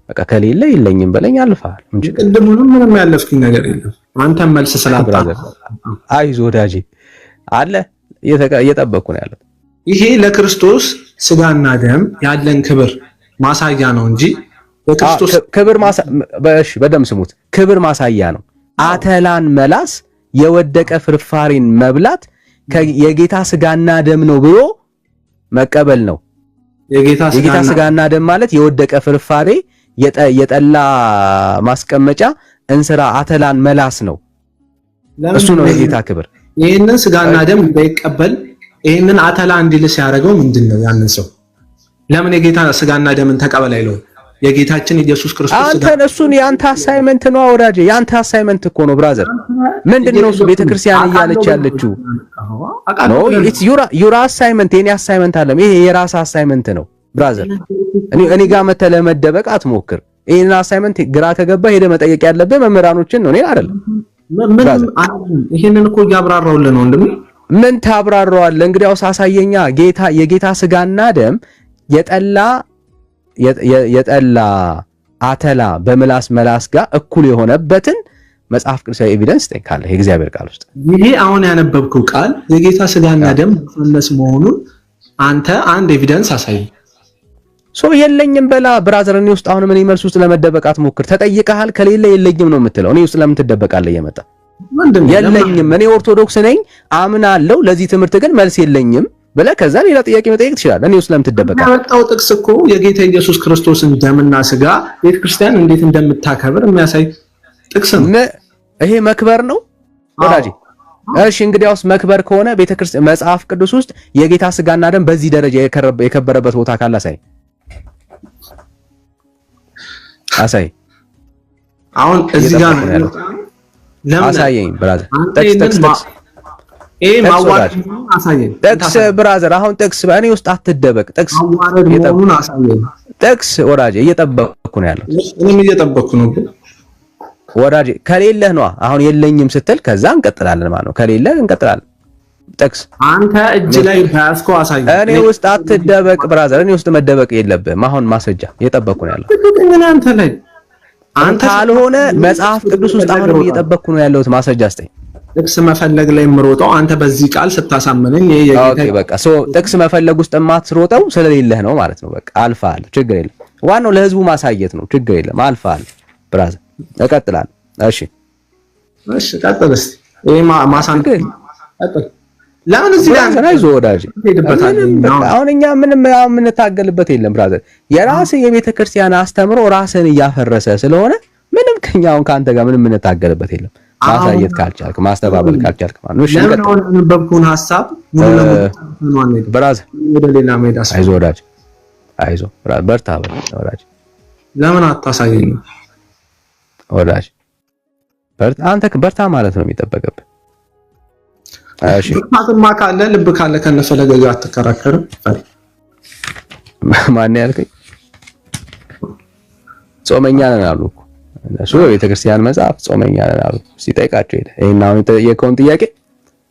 በቃ ከሌለ የለኝም በለኝ አልፋል። ቅድሙንም ምንም ያለፍኩኝ ነገር የለም። አንተም መልስ ስላጣ አይዞህ ወዳጄ አለ እየጠበቅኩ ነው ያለው። ይሄ ለክርስቶስ ስጋና ደም ያለን ክብር ማሳያ ነው እንጂ ለክርስቶስ ክብር እሺ በደም ስሙት። ክብር ማሳያ ነው። አተላን መላስ የወደቀ ፍርፋሪን መብላት የጌታ ስጋና ደም ነው ብሎ መቀበል ነው። የጌታ ስጋና ደም ማለት የወደቀ ፍርፋሬ የጠላ ማስቀመጫ እንስራ አተላን መላስ ነው። እሱ ነው የጌታ ክብር። ይሄንን ስጋና ደም እንዳይቀበል ይሄንን አተላ እንዲልስ ያደረገው ምንድነው? ያንን ሰው ለምን የጌታ ስጋና ደምን ተቀበል አይለው? የጌታችን ኢየሱስ ክርስቶስ አንተ እሱን ያንተ አሳይመንት ነው ወዳጄ። ያንተ አሳይመንት እኮ ነው ብራዘር። ምንድነው እሱ ቤተክርስቲያን እያለች ያለችው? ኖ ኢትስ ዩር አሳይመንት። የኔ አሳይመንት አለም። ይሄ የራስ አሳይመንት ነው ብራዘር። እኔ ጋር መተህ ለመደበቅ አትሞክር። ይሄን አሳይመንት ግራ ከገባ ሄደ መጠየቅ ያለብህ መምህራኖችን ነው፣ እኔ አይደለም። ይሄንን እኮ እያብራራውልህ ነው ወንድሜ። ምን ታብራራዋለህ? እንግዲያውስ አሳየኛ። የጌታ ስጋና ደም የጠላ አተላ በምላስ መላስ ጋር እኩል የሆነበትን መጽሐፍ ቅዱሳዊ ኤቪደንስ ካለ የእግዚአብሔር ቃል ውስጥ ይሄ አሁን ያነበብከው ቃል የጌታ ስጋና ደም መለስ መሆኑን አንተ አንድ ኤቪደንስ አሳይ። የለኝም በላ ብራዘር። እኔ ውስጥ አሁን ምን ይመልስ ውስጥ ለመደበቅ አትሞክር። ተጠይቀሃል። ከሌለ የለኝም ነው የምትለው። እኔ ውስጥ ለምን ትደበቃለህ? እየመጣ የለኝም እኔ ኦርቶዶክስ ነኝ አምናለሁ፣ ለዚህ ትምህርት ግን መልስ የለኝም ብለህ ከዛ ሌላ ጥያቄ መጠየቅ ትችላለህ። እኔ ውስጥ ለምን ትደበቃለህ? ያመጣው ጥቅስ እኮ የጌታ ኢየሱስ ክርስቶስን ደምና ስጋ ቤተክርስቲያን እንዴት እንደምታከብር የሚያሳይ ጥቅስ ነው። ይሄ መክበር ነው ወዳጄ። እሺ እንግዲያውስ መክበር ከሆነ ቤተክርስቲያን መጽሐፍ ቅዱስ ውስጥ የጌታ ስጋና ደም በዚህ ደረጃ የከበረበት ቦታ ካለ አሳይ። አሁን እዚህ ጋር ለምን አሳየኝ ብራዘር። ጥቅስ ጥቅስ ብራዘር። አሁን ጥቅስ በእኔ ውስጥ አትደበቅ። ጥቅስ ወዳጄ እየጠበቅኩ ነው ያለው። እኔም እየጠበቅኩ ነው ወዳጄ። ከሌለህ ነው አሁን የለኝም ስትል ከዛ እንቀጥላለን ማለት ነው። ከሌለህ እንቀጥላለን። ጥቅስ አንተ እጅ ላይ ባያስከው አሳየኝ። እኔ ውስጥ አትደበቅ ብራዘር። እኔ ውስጥ መደበቅ የለብህም። አሁን ማስረጃ እየጠበቅኩ ነው ያለው። አንተ ላይ አንተ ካልሆነ መጽሐፍ ቅዱስ ውስጥ አሁን እየጠበቅኩ ነው ያለሁት። ማስረጃ አስተኝ ጥቅስ መፈለግ ላይ የምሮጠው አንተ በዚህ ቃል ስታሳመነኝ ኦኬ በቃ ጥቅስ መፈለግ ውስጥ የማትሮጠው ስለሌለህ ነው ማለት ነው። በቃ አልፋል፣ ችግር የለም። ዋናው ለህዝቡ ማሳየት ነው። ችግር የለም። አልፋል ብራዘር። እቀጥላለሁ። እሺ ቀጥል እስቲ። ይሄ ማሳንክ ቀጥል። ለምን እዚህ ላይ አይዞህ ወዳጄ። አሁን እኛ ምንም የምንታገልበት የለም ብራዘር። የራስህ የቤተክርስቲያን አስተምሮ ራስህን እያፈረሰ ስለሆነ ምንም ከኛውን ካንተ ጋር ምንም የምንታገልበት የለም። ማሳየት ካልቻልክ ማስተባበል ካልቻልክ ማለት ነው። እሺ ለምን አንበብኩን ሐሳብ ሙሉ ለሙሉ ነው ብራዘር ወደ ሌላ ሜዳ አይዞህ ወዳጅ አይዞህ በርታ ወዳጅ ለምን አታሳየኝ ወዳጅ በርታ አንተ በርታ ማለት ነው የሚጠበቅብህ። እሺ ብርታትማ ካለ ልብ ካለ ከነፈለገ ጋር አትከራከርም። ማን ያልከኝ ጾመኛ ነን አሉ እኮ እነሱ በቤተክርስቲያን መጽሐፍ ጾመኛ ነን አሉ። ሲጠይቃቸው ሄደ ይሄን አሁን የጠየቀውን ጥያቄ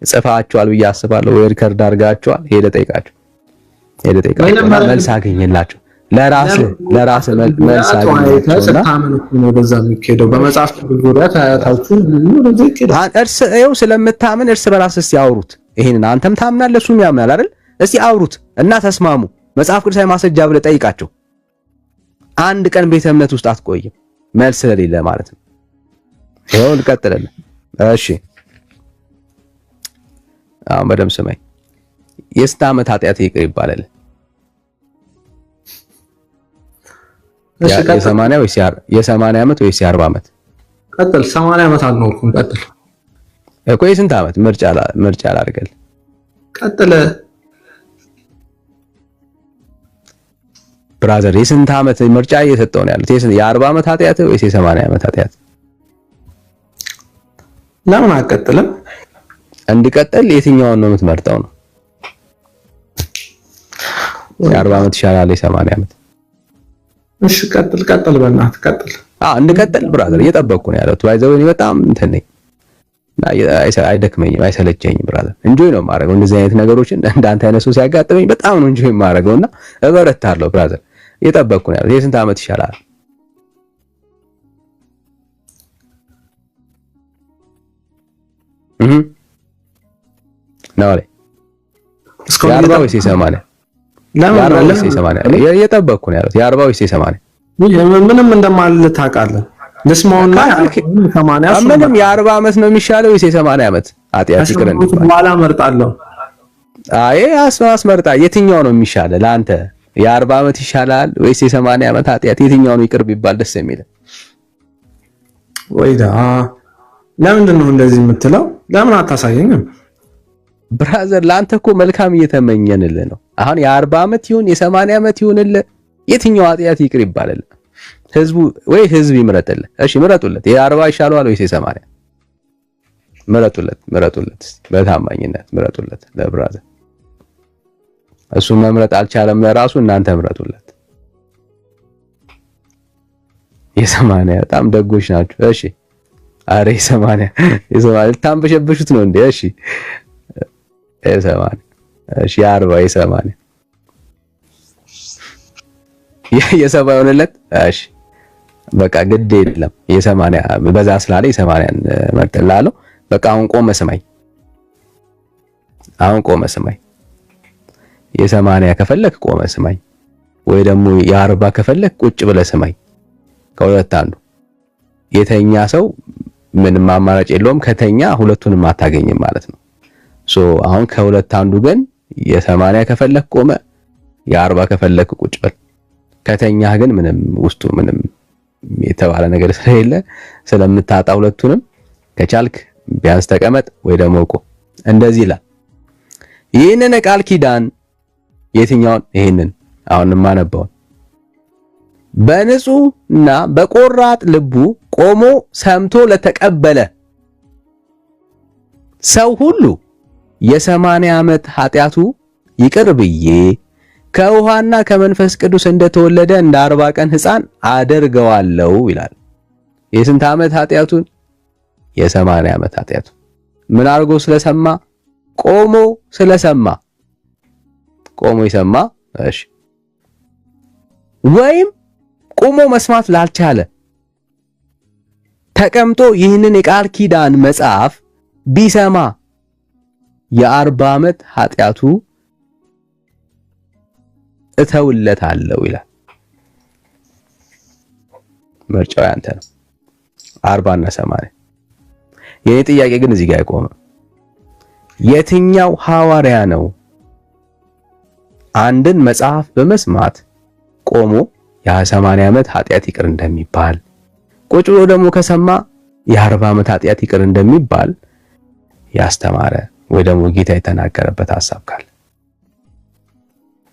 ጽፋችኋል ብዬ አስባለሁ ወይ ሪከርድ አድርጋችኋል? ሄደ ጠይቃቸው መልስ አገኘላቸው። ለራስ መልስ አገኘላቸውና ወደዛ የሚሄደው በመጽሐፍ ዙሪያ ታያታችሁ ወደዛ ይሄው ስለምታምን እርስ በራስ እስቲ አውሩት። ይሄንን አንተም ታምናለህ እሱም ያምናል አይደል? እስቲ አውሩት እና ተስማሙ። መጽሐፍ ቅዱሳዊ ማስረጃ ብለህ ጠይቃቸው። አንድ ቀን ቤተ እምነት ውስጥ አትቆይም መልስ ስለሌለ ማለት ነው። ይሄው ልቀጥልልህ። እሺ አሁን በደምብ ስማኝ። የስንት ዓመት ኃጢአት ይቅር ይባላል? የ80 ወይስ የ80 ዓመት ወይስ የ40 ዓመት? ቀጥል። 80 ዓመት አልኖርኩም። ቀጥል እኮ የስንት ዓመት ምርጫ አላርገል። ቀጥል ብራዘር የስንት ዓመት ምርጫ እየሰጠው ነው ያሉት? የ40 ዓመት ኃጢአት ወይስ የ80 ዓመት ኃጢአት? ለምን አቀጥልም? እንድቀጥል የትኛውን ነው የምትመርጠው ነው? የ40 ዓመት ይሻላል የ80 ዓመት? እሺ ቀጥል በእናትህ ቀጥል። እንድቀጥል ብራዘር እየጠበቅኩ ነው ያለው። ባይዘው እኔ በጣም እንትን ነኝ እና አይደክመኝም አይሰለቸኝም ብራዘር። እንጆይ ነው የማደርገው እንደዚህ አይነት ነገሮችን እንዳንተ አይነት ሰው ሲያጋጥመኝ በጣም ነው እንጆይ የማደርገውና እበረታለሁ ብራዘር። እየጠበቅኩ ነው ያለው። የስንት ዓመት ይሻላል? ነው ላይ የ40 ወይስ የ80? የ40 ወይስ የ80? እየጠበቅኩ ነው ያለው። የ40 ወይስ የ80? ምንም እንደማልል ታውቃለህ። ልስማውና 80 ምንም የ40 ዓመት ነው የሚሻለው ወይስ የ80 ዓመት? ኃጢአት ይቅር እንዲባል በኋላ እመርጣለሁ። አይ አስመርጣ። የትኛው ነው የሚሻለው ለአንተ? የ40 ዓመት ይሻላል ወይስ የ80 ዓመት ኃጢአት? የትኛው ነው ይቅር ቢባል ደስ የሚለው? ወይዳ ለምንድን ነው እንደዚህ የምትለው? ለምን አታሳየኝም? ብራዘር ለአንተ እኮ መልካም እየተመኘንልህ ነው። አሁን የ40 ዓመት ይሁን የ80 ዓመት ይሁንልህ የትኛው ኃጢአት ይቅር ይባላል? ህዝብ ይምረጥልህ። እሺ ምረጡለት። የ40 ይሻለዋል ወይስ የ80? ምረጡለት በታማኝነት ምረጡለት ለብራዘር። እሱ መምረጥ አልቻለም ለራሱ፣ እናንተ ምረጡለት። የ80 በጣም ደጎች ናችሁ። እሺ አሬ የ80 ታንበሸበሹት ነው እንዴ? እሺ የ80 እሺ የ40 የ80 የ70 ይሆንለት። እሺ በቃ ግድ የለም የ80 በዛ ስላለ የ80ን መርጥላለሁ። በቃ አሁን ቆመ ስማኝ። የ80 ከፈለክ ቆመ ስማኝ፣ ወይ ደግሞ የ40 ከፈለክ ቁጭ ብለህ ስማኝ። ከሁለት አንዱ የተኛ ሰው ምንም አማራጭ የለውም። ከተኛ ሁለቱንም አታገኝም ማለት ነው። አሁን ከሁለት አንዱ ግን የ80 ከፈለክ ቆመ፣ የ40 ከፈለክ ቁጭ በል። ከተኛህ ግን ምንም ውስጡ ምንም የተባለ ነገር ስለሌለ ስለምታጣ ሁለቱንም ከቻልክ ቢያንስ ተቀመጥ ወይ ደግሞ ቆም። እንደዚህ ይላል። ይህንን ቃል ኪዳን የትኛውን? ይሄንን አሁን ማነበው በንጹህና በቆራጥ ልቡ ቆሞ ሰምቶ ለተቀበለ ሰው ሁሉ የ80 ዓመት ኃጢአቱ ይቅር ብዬ ከውሃና ከመንፈስ ቅዱስ እንደተወለደ እንደ 40 ቀን ሕፃን አደርገዋለሁ ይላል። የስንት ዓመት ኃጢአቱን? የ80 ዓመት ኃጢአቱ። ምን አድርጎ ስለሰማ? ቆሞ ስለሰማ። ቆሞ ይሰማ። እሺ ወይም ቆሞ መስማት ላልቻለ ተቀምጦ ይህንን የቃል ኪዳን መጽሐፍ ቢሰማ የ40 ዓመት ኃጢአቱ እተውለታለሁ ይላል። ምርጫው ያንተ ነው። 40 እና 80። የኔ ጥያቄ ግን እዚህ ጋር አይቆምም። የትኛው ሐዋርያ ነው አንድን መጽሐፍ በመስማት ቆሞ የ80 ዓመት ኃጢአት ይቅር እንደሚባል ቁጭ ብሎ ደግሞ ከሰማ የ40 ዓመት ኃጢአት ይቅር እንደሚባል ያስተማረ ወይ ደግሞ ጌታ የተናገረበት ሐሳብ ካለ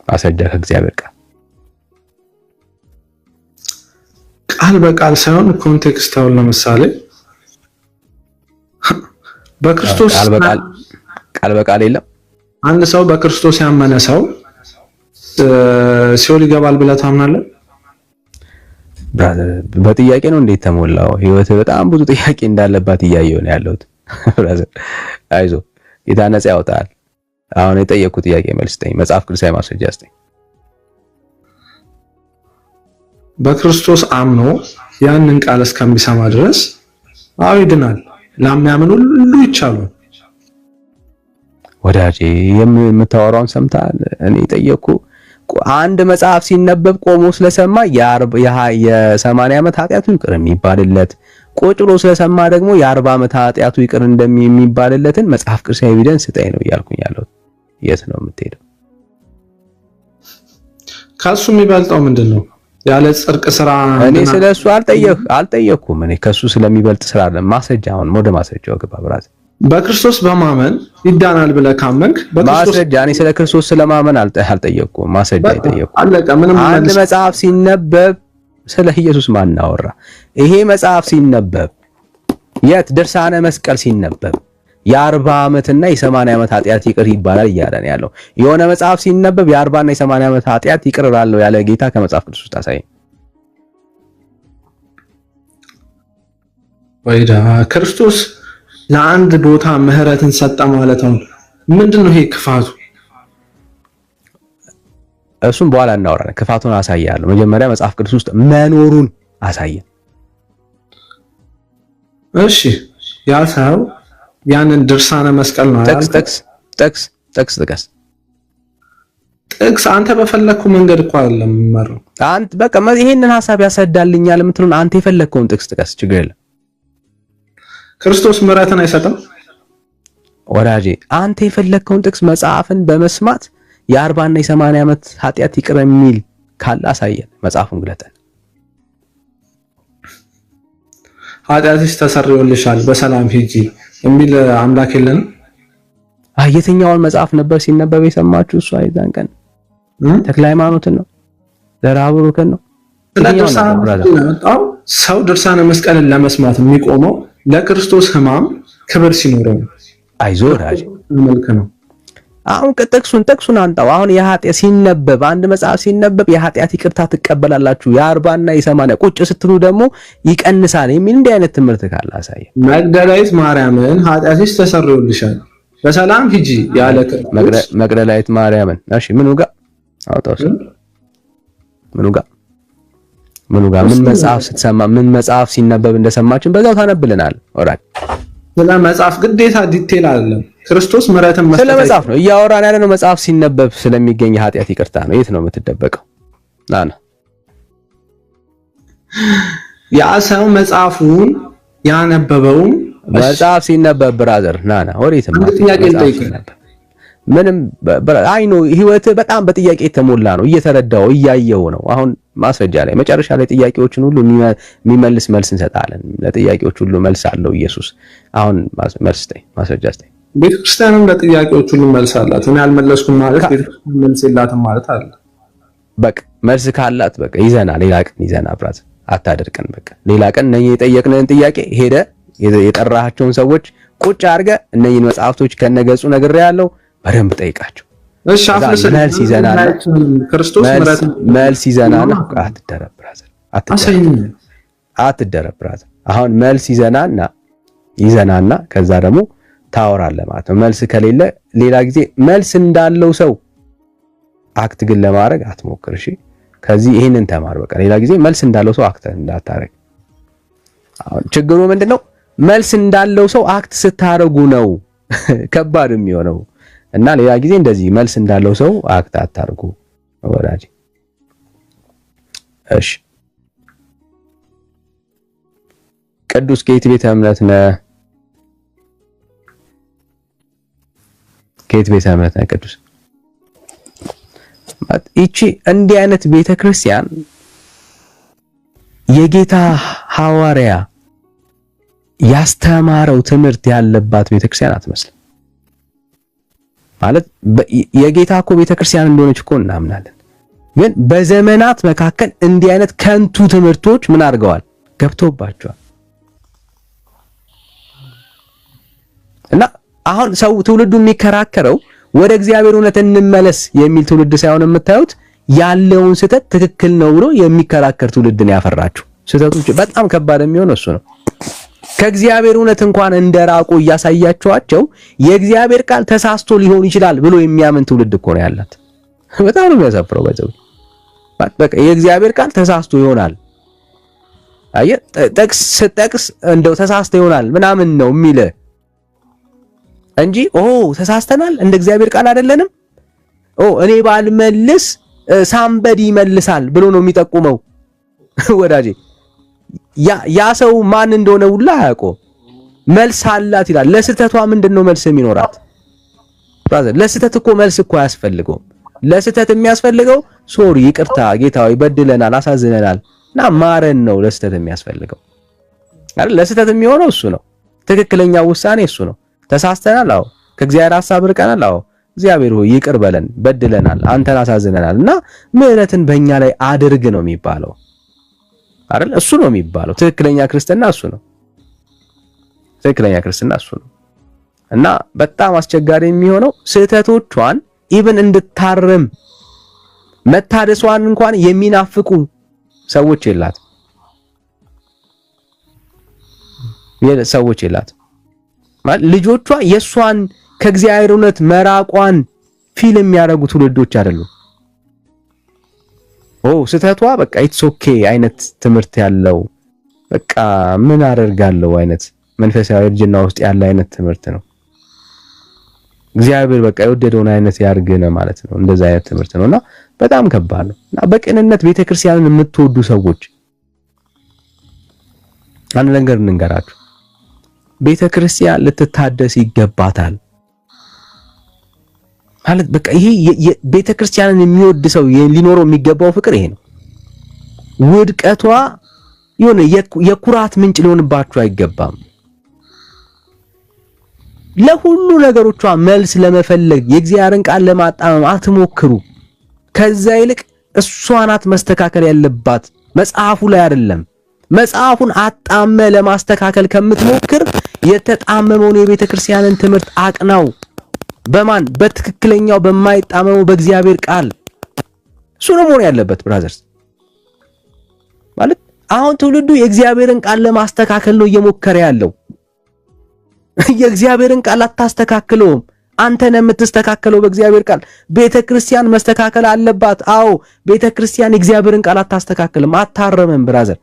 ማስረጃ ከእግዚአብሔር ቃል በቃል ሳይሆን ኮንቴክስት አሁን ለምሳሌ በክርስቶስ ቃል በቃል የለም። አንድ ሰው በክርስቶስ ያመነ ሰው ሲኦል ይገባል ብለህ ታምናለህ? ብራዘር በጥያቄ ነው እንዴት ተሞላው? ህይወት በጣም ብዙ ጥያቄ እንዳለባት እያየሁ ነው ያለሁት። ብራዘር አይዞ ጌታ ነፃ ያወጣል። አሁን የጠየቁት ጥያቄ መልስ ጠይቅ። መጽሐፍ ቅዱሳዊ ማስረጃ አስጠኝ። በክርስቶስ አምኖ ያንን ቃል እስከሚሰማ ድረስ ይድናል። ለሚያምን ሁሉ ይቻላል። ወዳጄ የምታወራውን ሰምታል? እኔ ጠየቅኩ። አንድ መጽሐፍ ሲነበብ ቆሞ ስለሰማ የ80 ዓመት ኃጢአቱ ይቅር የሚባልለት ቁጭ ብሎ ስለሰማ ደግሞ የ40 ዓመት ኃጢአቱ ይቅር እንደሚባልለትን መጽሐፍ ቅዱስ ኤቪደንስ ስጠኝ ነው እያልኩኝ ያለው። የት ነው የምትሄደው? ከሱ የሚበልጠው ምንድነው? ያለ ጽድቅ ስራ እኔ ስለሱ አልጠየቅኩም። እኔ ከሱ ስለሚበልጥ ስራ አለ ማስረጃ። አሁን ወደ ማስረጃው ገባ ብራዝ። በክርስቶስ በማመን ይዳናል ብለህ ካመንክ ማስረጃ። እኔ ስለ ክርስቶስ ስለማመን አልጠየቅኩም፣ ማስረጃ ጠየቅኩ። አለቀ። ምንም አንድ መጽሐፍ ሲነበብ ስለ ኢየሱስ ማን አወራ? ይሄ መጽሐፍ ሲነበብ የት ድርሳነ መስቀል ሲነበብ የ40 ዓመትና የ80 ዓመት ኃጢአት ይቅር ይባላል እያለ ነው ያለው። የሆነ መጽሐፍ ሲነበብ የ40 እና የ80 ዓመት ኃጢአት ይቅር እላለሁ ያለ ጌታ ከመጽሐፍ ቅዱስ ውስጥ አሳየኝ። ወይዳ ክርስቶስ ለአንድ ቦታ ምህረትን ሰጠ ማለት ነው። ምንድነው ይሄ ክፋቱ? እሱም በኋላ እናወራለን። ክፋቱን አሳያለሁ። መጀመሪያ መጽሐፍ ቅዱስ ውስጥ መኖሩን አሳየን። እሺ ያ ሰው ያንን ድርሳነ መስቀል ነው አይደል? ጥቅስ አንተ በፈለግከው መንገድ እኮ አይደለም የሚመራው። አንተ በቃ ይሄንን ሐሳብ ያሰዳልኛል የምትሉን አንተ የፈለግከውን ጥቅስ ጥቀስ፣ ችግር የለም። ክርስቶስ ምህረትን አይሰጥም ወዳጄ። አንተ የፈለግከውን ጥቅስ መጽሐፍን በመስማት የ40 እና የ80 ዓመት ኃጢአት ይቅር የሚል ካለ አሳየን። መጽሐፉን ግለጠን። ኃጢአትሽ ተሰርዮልሻል በሰላም ሂጂ የሚል አምላክ የለንም። የትኛውን መጽሐፍ ነበር ሲነበብ የሰማችሁ? እሱ አይዛን ቀን ተክለ ሃይማኖትን ነው ለራብሩከን ነው። ሰው ድርሳነ መስቀልን ለመስማት የሚቆመው ለክርስቶስ ሕማም ክብር ሲኖረው አይዞ ወዳጄ መልክ ነው። አሁን ጥቅሱን አንጣው። አሁን የኃጢአት ሲነበብ አንድ መጽሐፍ ሲነበብ የኃጢአት ይቅርታ ትቀበላላችሁ የ40 እና የ80 ቁጭ ስትሉ ደግሞ ይቀንሳል የሚል እንዲህ አይነት ትምህርት ካለ አሳየ። መግደላዊት ማርያምን ኃጢአትሽ ተሰርዮልሻል በሰላም ሂጂ ያለ መግደላዊት ማርያምን እሺ፣ ምኑ ጋር አውጣውስ? ምኑ ጋር ምን መጽሐፍ ስትሰማ ምን መጽሐፍ ሲነበብ እንደሰማችን በዛው ታነብልናል። ኦራይ ስለ መጽሐፍ ግዴታ ዲቴል አይደለም። ክርስቶስ ምህረትን መስጠት ስለ መጽሐፍ ነው እያወራን ያለነው። መጽሐፍ ሲነበብ ስለሚገኝ ኃጢአት ይቅርታ ነው። የት ነው የምትደበቀው? ናና ያ ሰው መጽሐፉን ያነበበውም መጽሐፍ ሲነበብ ብራዘር ናና ወዴትም ምንም አይ ነው ህይወት በጣም በጥያቄ የተሞላ ነው። እየተረዳው እያየው ነው። አሁን ማስረጃ ላይ መጨረሻ ላይ ጥያቄዎችን ሁሉ የሚመልስ መልስ እንሰጣለን። ለጥያቄዎች ሁሉ መልስ አለው ኢየሱስ። አሁን መልስ ጠይ፣ ማስረጃ ጠይ። ቤተክርስቲያንም ለጥያቄዎች ሁሉ መልስ አላት። እኔ አልመለስኩም ማለት ቤተክርስቲያን መልስ የላትም ማለት አለ። በቃ መልስ ካላት በቃ ይዘና ሌላ ቀን ይዘና ብራዘር አታደርቀን። በቃ ሌላ ቀን እነኚህ የጠየቅነን ጥያቄ ሄደ የጠራሃቸውን ሰዎች ቁጭ አድርገህ እነኚህን መጽሐፍቶች ከነገጹ ነግሬያለሁ በደንብ ጠይቃቸው። እሺ አፍልሰን መልስ ይዘናና ክርስቶስ ምህረት መልስ ይዘናና አትደረብ ብራዘር አትደረብ ብራዘር። አሁን መልስ ይዘናና ከዛ ደግሞ ታወራለህ ማለት ነው። መልስ ከሌለ ሌላ ጊዜ መልስ እንዳለው ሰው አክት ግን ለማድረግ አትሞክር። እሺ ከዚህ ይሄንን ተማር። በቃ ሌላ ጊዜ መልስ እንዳለው ሰው አክት እንዳታረግ። አሁን ችግሩ ምንድነው? መልስ እንዳለው ሰው አክት ስታረጉ ነው ከባድ የሚሆነው። እና ሌላ ጊዜ እንደዚህ መልስ እንዳለው ሰው አክት አታርጉ ወዳጅ። እሺ ቅዱስ ከየት ቤተ እምነት ነህ? ከየት ቤተ እምነት ነህ ቅዱስ? ይቺ እንዲህ አይነት ቤተክርስቲያን የጌታ ሐዋርያ ያስተማረው ትምህርት ያለባት ቤተክርስቲያን አትመስልም። ማለት የጌታ እኮ ቤተክርስቲያን እንደሆነች እኮ እናምናለን። ግን በዘመናት መካከል እንዲህ አይነት ከንቱ ትምህርቶች ምን አድርገዋል? ገብቶባቸዋል። እና አሁን ሰው ትውልዱ የሚከራከረው ወደ እግዚአብሔር እውነት እንመለስ የሚል ትውልድ ሳይሆን የምታዩት ያለውን ስህተት ትክክል ነው ብሎ የሚከራከር ትውልድን ያፈራችሁ። ስህተቶች በጣም ከባድ የሚሆነው እሱ ነው። ከእግዚአብሔር እውነት እንኳን እንደራቁ እያሳያቸዋቸው የእግዚአብሔር ቃል ተሳስቶ ሊሆን ይችላል ብሎ የሚያምን ትውልድ እኮ ነው ያላት። በጣም ነው የሚያሳፍረው። በቃ የእግዚአብሔር ቃል ተሳስቶ ይሆናል፣ አየ ጠቅስ እንደው ተሳስቶ ይሆናል ምናምን ነው የሚል እንጂ ተሳስተናል እንደ እግዚአብሔር ቃል አይደለንም፣ እኔ ባልመልስ ሳምበዲ ይመልሳል ብሎ ነው የሚጠቁመው። ወዳጄ ያ ሰው ማን እንደሆነ ሁላ አያውቀውም። መልስ አላት ይላል። ለስተቷ ምንድነው መልስ የሚኖራት? ብራዘር ለስተት እኮ መልስ እኮ አያስፈልገውም። ለስተት የሚያስፈልገው ሶሪ ይቅርታ ጌታዬ በድለናል አሳዝነናል እና ማረን ነው ለስተት የሚያስፈልገው አይደል? ለስተት የሚሆነው እሱ ነው። ትክክለኛ ውሳኔ እሱ ነው። ተሳስተናል፣ አዎ ከእግዚአብሔር ሐሳብ ርቀናል፣ አዎ እግዚአብሔር ሆይ ይቅር በለን በድለናል አንተን አሳዝነናል እና ምህረትን በእኛ ላይ አድርግ ነው የሚባለው አይደል? እሱ ነው የሚባለው። ትክክለኛ ክርስትና እሱ ነው። ትክክለኛ ክርስትና እሱ ነው። እና በጣም አስቸጋሪ የሚሆነው ስህተቶቿን ኢቭን እንድታርም መታደሷን እንኳን የሚናፍቁ ሰዎች የላትም። ማለት ልጆቿ የሷን ከእግዚአብሔር እውነት መራቋን ፊልም የሚያደርጉ ትውልዶች አይደሉም። ስህተቷ በቃ ኢትስ ኦኬ አይነት ትምህርት ያለው በቃ ምን አደርጋለሁ አይነት መንፈሳዊ እርጅና ውስጥ ያለ አይነት ትምህርት ነው። እግዚአብሔር በቃ የወደደውን አይነት ያርግነ ማለት ነው። እንደዛ አይነት ትምህርት ነውና በጣም ከባድ ነው። እና በቅንነት ቤተክርስቲያንን የምትወዱ ሰዎች አንድ ነገር እንንገራችሁ። ቤተክርስቲያን ልትታደስ ይገባታል። ማለት በቃ ይሄ ቤተክርስቲያንን የሚወድ ሰው ሊኖረው የሚገባው ፍቅር ይሄ ነው። ውድቀቷ የሆነ የኩራት ምንጭ ሊሆንባችሁ አይገባም። ለሁሉ ነገሮቿ መልስ ለመፈለግ የእግዚአብሔርን ቃል ለማጣመም አትሞክሩ። ከዛ ይልቅ እሷ ናት መስተካከል ያለባት፣ መጽሐፉ ላይ አይደለም። መጽሐፉን አጣመ ለማስተካከል ከምትሞክር የተጣመመውን የቤተክርስቲያንን ትምህርት አቅናው። በማን? በትክክለኛው በማይጣመመው በእግዚአብሔር ቃል። እሱ ነው መሆን ያለበት ብራዘርስ። ማለት አሁን ትውልዱ የእግዚአብሔርን ቃል ለማስተካከል ነው እየሞከረ ያለው። የእግዚአብሔርን ቃል አታስተካክለውም። አንተ ነህ የምትስተካከለው በእግዚአብሔር ቃል። ቤተክርስቲያን መስተካከል አለባት። አዎ ቤተክርስቲያን የእግዚአብሔርን ቃል አታስተካክልም፣ አታረምም ብራዘር።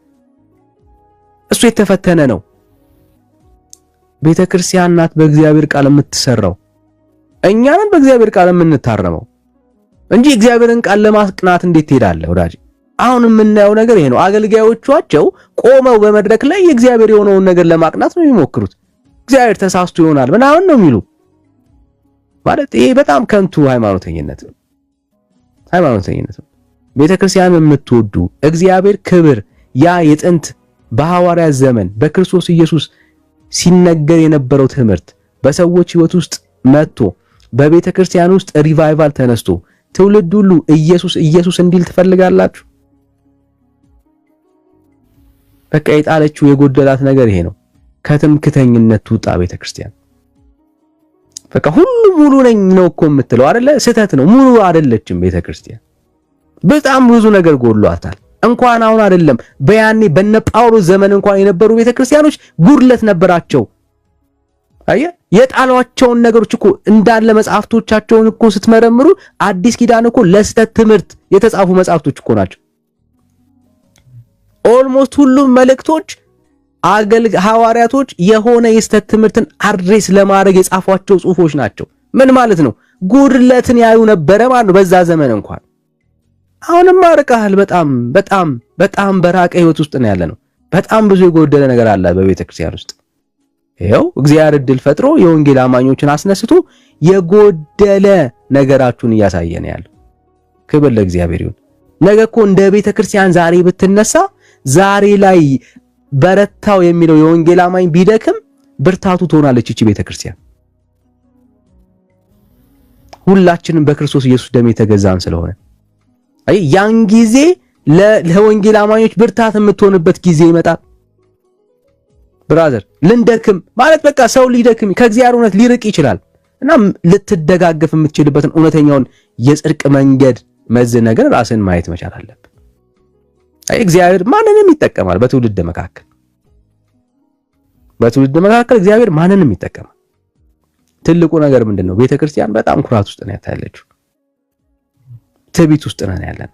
እሱ የተፈተነ ነው። ቤተክርስቲያን ናት በእግዚአብሔር ቃል የምትሰራው። እኛ ነን በእግዚአብሔር ቃል የምንታረመው እንጂ እግዚአብሔርን ቃል ለማስቅናት እንዴት ትሄዳለህ ወዳጅ? አሁን የምናየው ነገር ይሄ ነው። አገልጋዮቻቸው ቆመው በመድረክ ላይ የእግዚአብሔር የሆነውን ነገር ለማቅናት ነው የሚሞክሩት። እግዚአብሔር ተሳስቶ ይሆናል ምናምን ነው የሚሉ። ማለት ይሄ በጣም ከንቱ ሃይማኖተኝነት ነው። ቤተክርስቲያን የምትወዱ እግዚአብሔር ክብር ያ የጥንት በሐዋርያት ዘመን በክርስቶስ ኢየሱስ ሲነገር የነበረው ትምህርት በሰዎች ሕይወት ውስጥ መጥቶ በቤተክርስቲያን ውስጥ ሪቫይቫል ተነስቶ ትውልድ ሁሉ ኢየሱስ ኢየሱስ እንዲል ትፈልጋላችሁ? በቃ የጣለችው የጎደላት ነገር ይሄ ነው። ከትምክተኝነት ትውጣ ቤተክርስቲያን። በቃ ሁሉ ሙሉ ነኝ ነው እኮ የምትለው አይደለ? ስህተት ነው። ሙሉ አይደለችም ቤተክርስቲያን። በጣም ብዙ ነገር ጎድሏታል። እንኳን አሁን አይደለም በያኔ በነ ጳውሎስ ዘመን እንኳን የነበሩ ቤተክርስቲያኖች ጉድለት ነበራቸው። የጣሏቸውን ነገሮች እኮ እንዳለ መጽሐፍቶቻቸውን እኮ ስትመረምሩ አዲስ ኪዳን እኮ ለስተት ትምህርት የተጻፉ መጽሐፍቶች እኮ ናቸው። ኦልሞስት ሁሉም መልእክቶች ሐዋርያቶች የሆነ የስተት ትምህርትን አድሬስ ለማድረግ የጻፏቸው ጽሁፎች ናቸው። ምን ማለት ነው? ጉድለትን ያዩ ነበረ ማለት ነው በዛ ዘመን እንኳን። አሁንም አርቀሃል። በጣም በጣም በጣም በራቀ ህይወት ውስጥ ነው ያለነው። በጣም ብዙ የጎደለ ነገር አለ በቤተክርስቲያን ውስጥ። ይሄው እግዚአብሔር እድል ፈጥሮ የወንጌል አማኞችን አስነስቶ የጎደለ ነገራችሁን እያሳየን ያለው። ክብር ለእግዚአብሔር ይሁን። ነገ እኮ እንደ ቤተክርስቲያን ዛሬ ብትነሳ ዛሬ ላይ በረታው የሚለው የወንጌል አማኝ ቢደክም ብርታቱ ትሆናለች እቺ ቤተክርስቲያን። ሁላችንም በክርስቶስ ኢየሱስ ደም የተገዛን ስለሆነ አይ ያን ጊዜ ለወንጌል አማኞች ብርታት የምትሆንበት ጊዜ ይመጣል። ብራዘር ልንደክም ማለት በቃ ሰው ሊደክም ከእግዚአብሔር እውነት ሊርቅ ይችላል እና ልትደጋገፍ የምትችልበትን እውነተኛውን የጽድቅ መንገድ መዝነህ ግን ራስን ማየት መቻል አለብህ። አይ እግዚአብሔር ማንንም ይጠቀማል። በትውልድ መካከል እግዚአብሔር ማንንም ይጠቀማል። ትልቁ ነገር ምንድነው? ቤተክርስቲያን በጣም ኩራት ውስጥ ነው ያለችው። ትዕቢት ውስጥ ነው ያለን።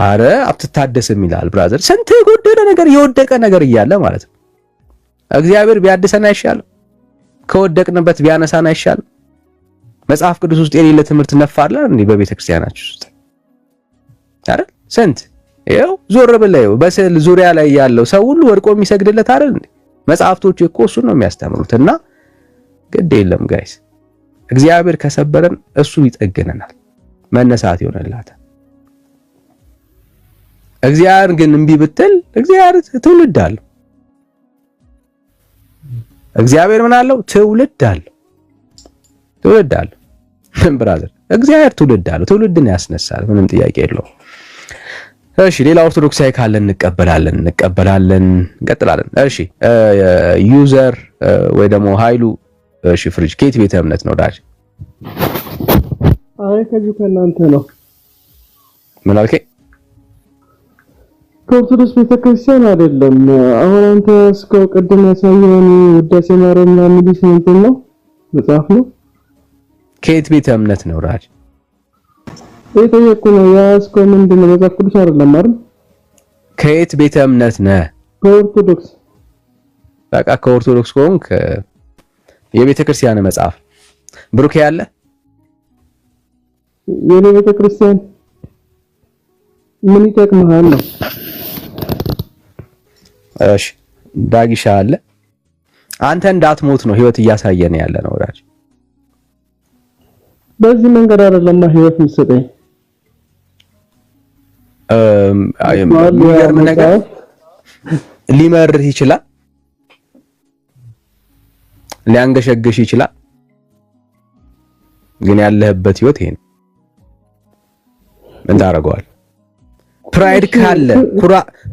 አረ አትታደስም ይላል ብራዘር። ስንት የጎደለ ነገር የወደቀ ነገር እያለ ማለት ነው። እግዚአብሔር ቢያድሰን አይሻልም? ከወደቅንበት ቢያነሳን አይሻልም? መጽሐፍ ቅዱስ ውስጥ የሌለ ትምህርት ነፋለ እንዴ በቤተክርስቲያናችሁ ውስጥ? አረ ስንት ይኸው ዞር ብለው በስዕል ዙሪያ ላይ ያለው ሰው ሁሉ ወድቆ የሚሰግድለት አይደል እንዴ? መጽሐፍቶቹ እኮ እሱን ነው የሚያስተምሩትና ግድ የለም ጋይስ፣ እግዚአብሔር ከሰበረን እሱ ይጠግነናል፣ መነሳት ይሆንላታል። እግዚአብሔር ግን እምቢ ብትል እግዚአብሔር ትውልድ አለው። እግዚአብሔር ምን አለው? ትውልድ አለው። ብራዘር እግዚአብሔር ትውልድ አለው። ትውልድን ያስነሳል። ምንም ጥያቄ የለውም። እሺ ሌላ ኦርቶዶክሳዊ ካለ እንቀበላለን። እንቀጥላለን። እሺ ዩዘር ወይ ደግሞ ኃይሉ እሺ ፍሪጅ ከየት ቤተ እምነት ነው ዳጅ? አይ ከዚህ ከእናንተ ነው። ምን አልከኝ? ከኦርቶዶክስ ቤተክርስቲያን አይደለም። አሁን አንተ እስከው ቅድም ያሳየውን ውዳሴ ማርያም የሚሉት እንትን ነው መጽሐፍ ነው። ከየት ቤተ እምነት ነው ዳጅ? የጠየቁ ነው ያስከው ምንድነው? መጽሐፍ ቅዱስ አይደለም አይደል? ከየት ቤተ እምነት ነህ? ከኦርቶዶክስ። በቃ ከኦርቶዶክስ ከሆንክ የቤተ ክርስቲያን መጽሐፍ ብሩክ ያለ የኔ ቤተ ክርስቲያን ምን ይጠቅምሃል ነው? እሺ ዳጊሻ አለ። አንተ እንዳትሞት ነው ህይወት እያሳየን ያለ ነው ወዳጅ። በዚህ መንገድ አይደለም ህይወት የምትሰጠኝ። የሚገርም ነገር ሊመርህ ይችላል፣ ሊያንገሸግሽ ይችላል። ግን ያለህበት ህይወት ይሄ ነው። ምን ታደርገዋል? ፕራይድ ካለ፣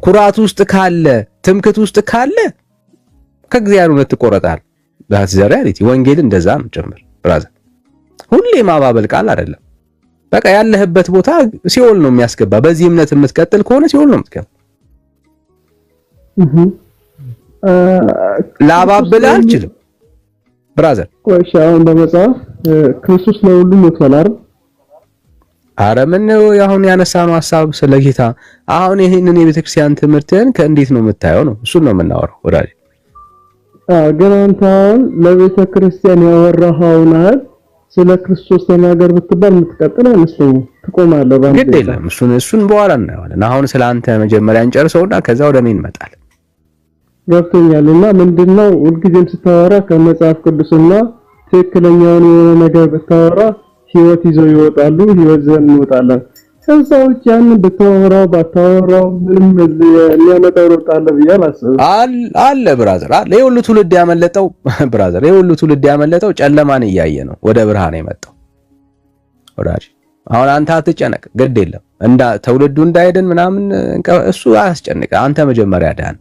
ኩራት ውስጥ ካለ፣ ትምክት ውስጥ ካለ ከእግዚአብሔር እውነት ትቆረጣል። that's the reality። ወንጌል እንደዛ ነው ጭምር ብራዘር። ሁሌ ማባበል ቃል አይደለም። በቃ ያለህበት ቦታ ሲኦል ነው የሚያስገባ። በዚህ እምነት የምትቀጥል ከሆነ ሲኦል ነው የምትገባ። ላባብል አልችልም ብራዘር። ቆይሻ አሁን በመጽሐፍ ክርስቶስ ለሁሉ ሞቷል አይደል? አረ ምን ነው አሁን ያነሳነው ሐሳብ ስለ ጌታ። አሁን ይሄንን የቤተክርስቲያን ትምህርትን ከእንዴት ነው የምታየው ነው? እሱን ነው የምናወራው ወዳጅ። ግን አንተ ለቤተክርስቲያን ያወራኸውና ስለ ክርስቶስ ተናገር ብትባል የምትቀጥል አይመስለኝም። ትቆማለህ ባንተ። ግድ የለም እሱን በኋላ እናየዋለን። አሁን ስለ አንተ መጀመሪያ እንጨርሰውና ከዛ ወደ እኔ እንመጣለን። ገብቶኛልና ምንድነው ሁልጊዜም ስታወራ ከመጽሐፍ ቅዱስና ትክክለኛውን የሆነ ነገር ብታወራ ህይወት ይዘው ይወጣሉ፣ ህይወት ዘን እንወጣለን። ሰውች ያንን ብታወራው ባታወራው ምንም የሚያመጣው ለውጥ አለ ብዬ አላስብም። አለ ብራዘር አለ። የሁሉ ትውልድ ያመለጠው ብራዘር፣ የሁሉ ትውልድ ያመለጠው ጨለማን እያየ ነው ወደ ብርሃን የመጣው ወዳጅ። አሁን አንተ አትጨነቅ፣ ግድ የለም እንዳ ትውልዱ እንዳይድን ምናምን እሱ አያስጨንቅ። አንተ መጀመሪያ ዳን።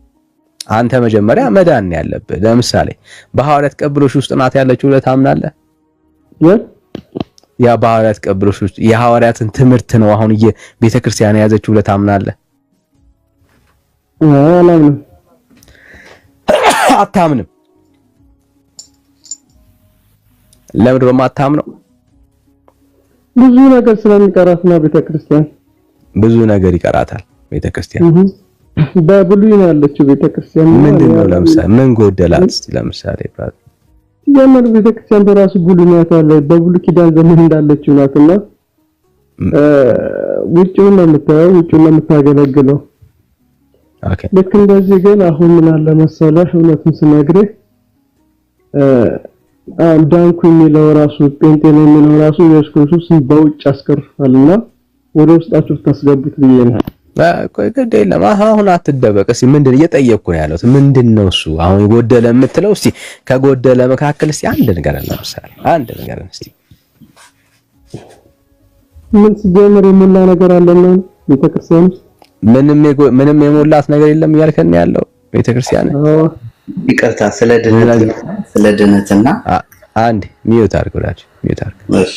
አንተ መጀመሪያ መዳን ያለብህ። ለምሳሌ በሐዋርያት ቀብሎሽ ውስጥ ናት ያለችው ለታምናለህ? ያ በሐዋርያት ቀብሎሽ ውስጥ የሐዋርያትን ትምህርት ነው አሁን ቤተክርስቲያን የያዘችው ለታምናለህ? አላምንም። አታምንም? ለምን በማታምነው? ብዙ ነገር ስለሚቀራት ነው ቤተክርስቲያን። ብዙ ነገር ይቀራታል ቤተክርስቲያን። በብሉይ ነው ያለችው ቤተክርስቲያን። ምንድነው ለምሳሌ ምን ጎደላት? እስቲ ለምሳሌ ብራዘር የመር ቤተክርስቲያን በራሱ ብሉይ ናት ያለ በብሉይ ኪዳን ዘመን እንዳለችው ናትና ውጪውን ነው የምታየው፣ ውጪውን ነው የምታገለግለው። ኦኬ ልክ እንደዚህ ግን አሁን ምን አለ መሰለህ እውነቱን ስነግርህ ዳንኩ የሚለው ራሱ ጴንጤ ነው የሚለው ራሱ ኢየሱስ ክርስቶስን በውጭ አስቀርቷልና ወደ ውስጣችሁ ታስገቡት ብዬ ነው። ቆይ ግድ የለም አሁን አትደበቅ። እስኪ ምንድን እየጠየቅኩ ነው ያለሁት? ምንድነው እሱ አሁን የጎደለ የምትለው? እስኪ ከጎደለ መካከል እስኪ አንድ ነገር ለምሳሌ አንድ ነገር እስኪ ምን ሲጀምር የሞላ ነገር አለና ቤተክርስቲያን ምንም የሞላት ነገር የለም እያልከን ያለው ቤተክርስቲያን? ይቅርታ ስለ ድነትና አንድ ሚዩት አድርግ ብላችሁ ሚዩት አድርግ። እሺ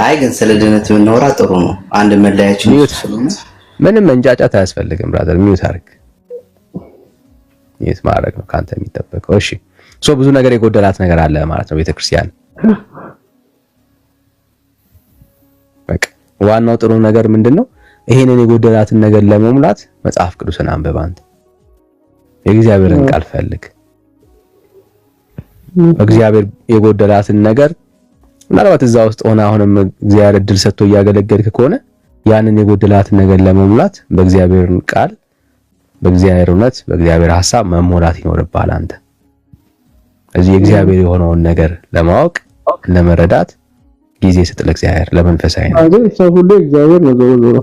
አይ ግን ስለ ድነት ብናወራ ጥሩ ነው። አንድ መለያችን ምንም መንጫጫት አያስፈልግም። ብራዘር ሚዩት አድርግ። ሚዩት ማድረግ ነው ካንተ የሚጠበቀው። እሺ ብዙ ነገር የጎደላት ነገር አለ ማለት ነው ቤተክርስቲያን። በቃ ዋናው ጥሩ ነገር ምንድነው? ይሄንን የጎደላትን ነገር ለመሙላት መጽሐፍ ቅዱስን አንብብ። አንተ የእግዚአብሔርን ቃል ፈልግ። እግዚአብሔር የጎደላትን ነገር ምናልባት እዛ ውስጥ ሆነ አሁንም እግዚአብሔር እድል ሰጥቶ እያገለገልክ ከሆነ ያንን የጎደላትን ነገር ለመሙላት በእግዚአብሔር ቃል፣ በእግዚአብሔር እውነት፣ በእግዚአብሔር ሐሳብ መሞላት ይኖርብሃል። አንተ እዚህ የእግዚአብሔር የሆነውን ነገር ለማወቅ ለመረዳት ጊዜ ስጥ ለእግዚአብሔር ለመንፈሳዊ ነው። አይ ሰው ሁሉ እግዚአብሔር ነው ዞሮ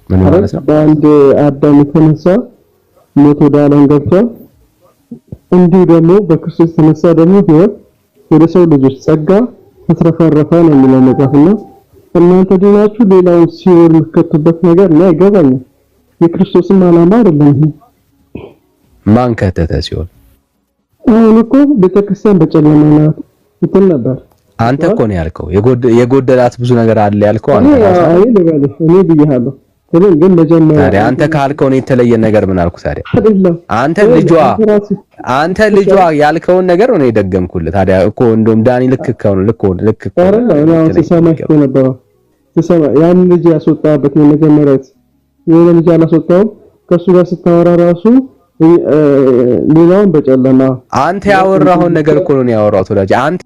ምን ማለት ነው? በአንድ አዳም የተነሳ ሞት ወደ ዓለም ገብቷል። እንዲሁ ደግሞ በክርስቶስ የተነሳ ደግሞ ሕይወት ወደ ሰው ልጆች ጸጋ ተትረፈረፈ ነው የሚለው መጽሐፍና እናንተ ድናችሁ ሌላውን ሲኦል የምትከቱበት ነገር ነው አይገባኝም። የክርስቶስን ዓላማ አይደለም ይሄ። ማን ከተተ ሲኦል? አሁን እኮ ቤተክርስቲያን በጨለማ ናት እንትን ነበር። አንተ እኮ ነው ያልከው የጎደላት ብዙ ነገር አለ ያልከው አንተ ራስህ። አይ ልበልህ እኔ ብዬሃለሁ። ግን መጀመሪያ ታዲያ አንተ ካልከው ነው የተለየ ነገር ምን አልኩ ታዲያ? አይደለም አንተ ልጇ ያልከውን ነገር ነው የደገምኩልህ። ታዲያ እኮ እንደውም ዳኒ ልክ እኮ አይደለም ሲሰማህ ነበር። ያን ልጅ ያስወጣበት የመጀመሪያ የሆነ ልጅ አላስወጣውም። ከሱ ጋር ስታወራ ራሱ ሌላውን በጨለማ አንተ ያወራኸውን ነገር እኮ ነው ያወራሁት ወዳጅ። አንተ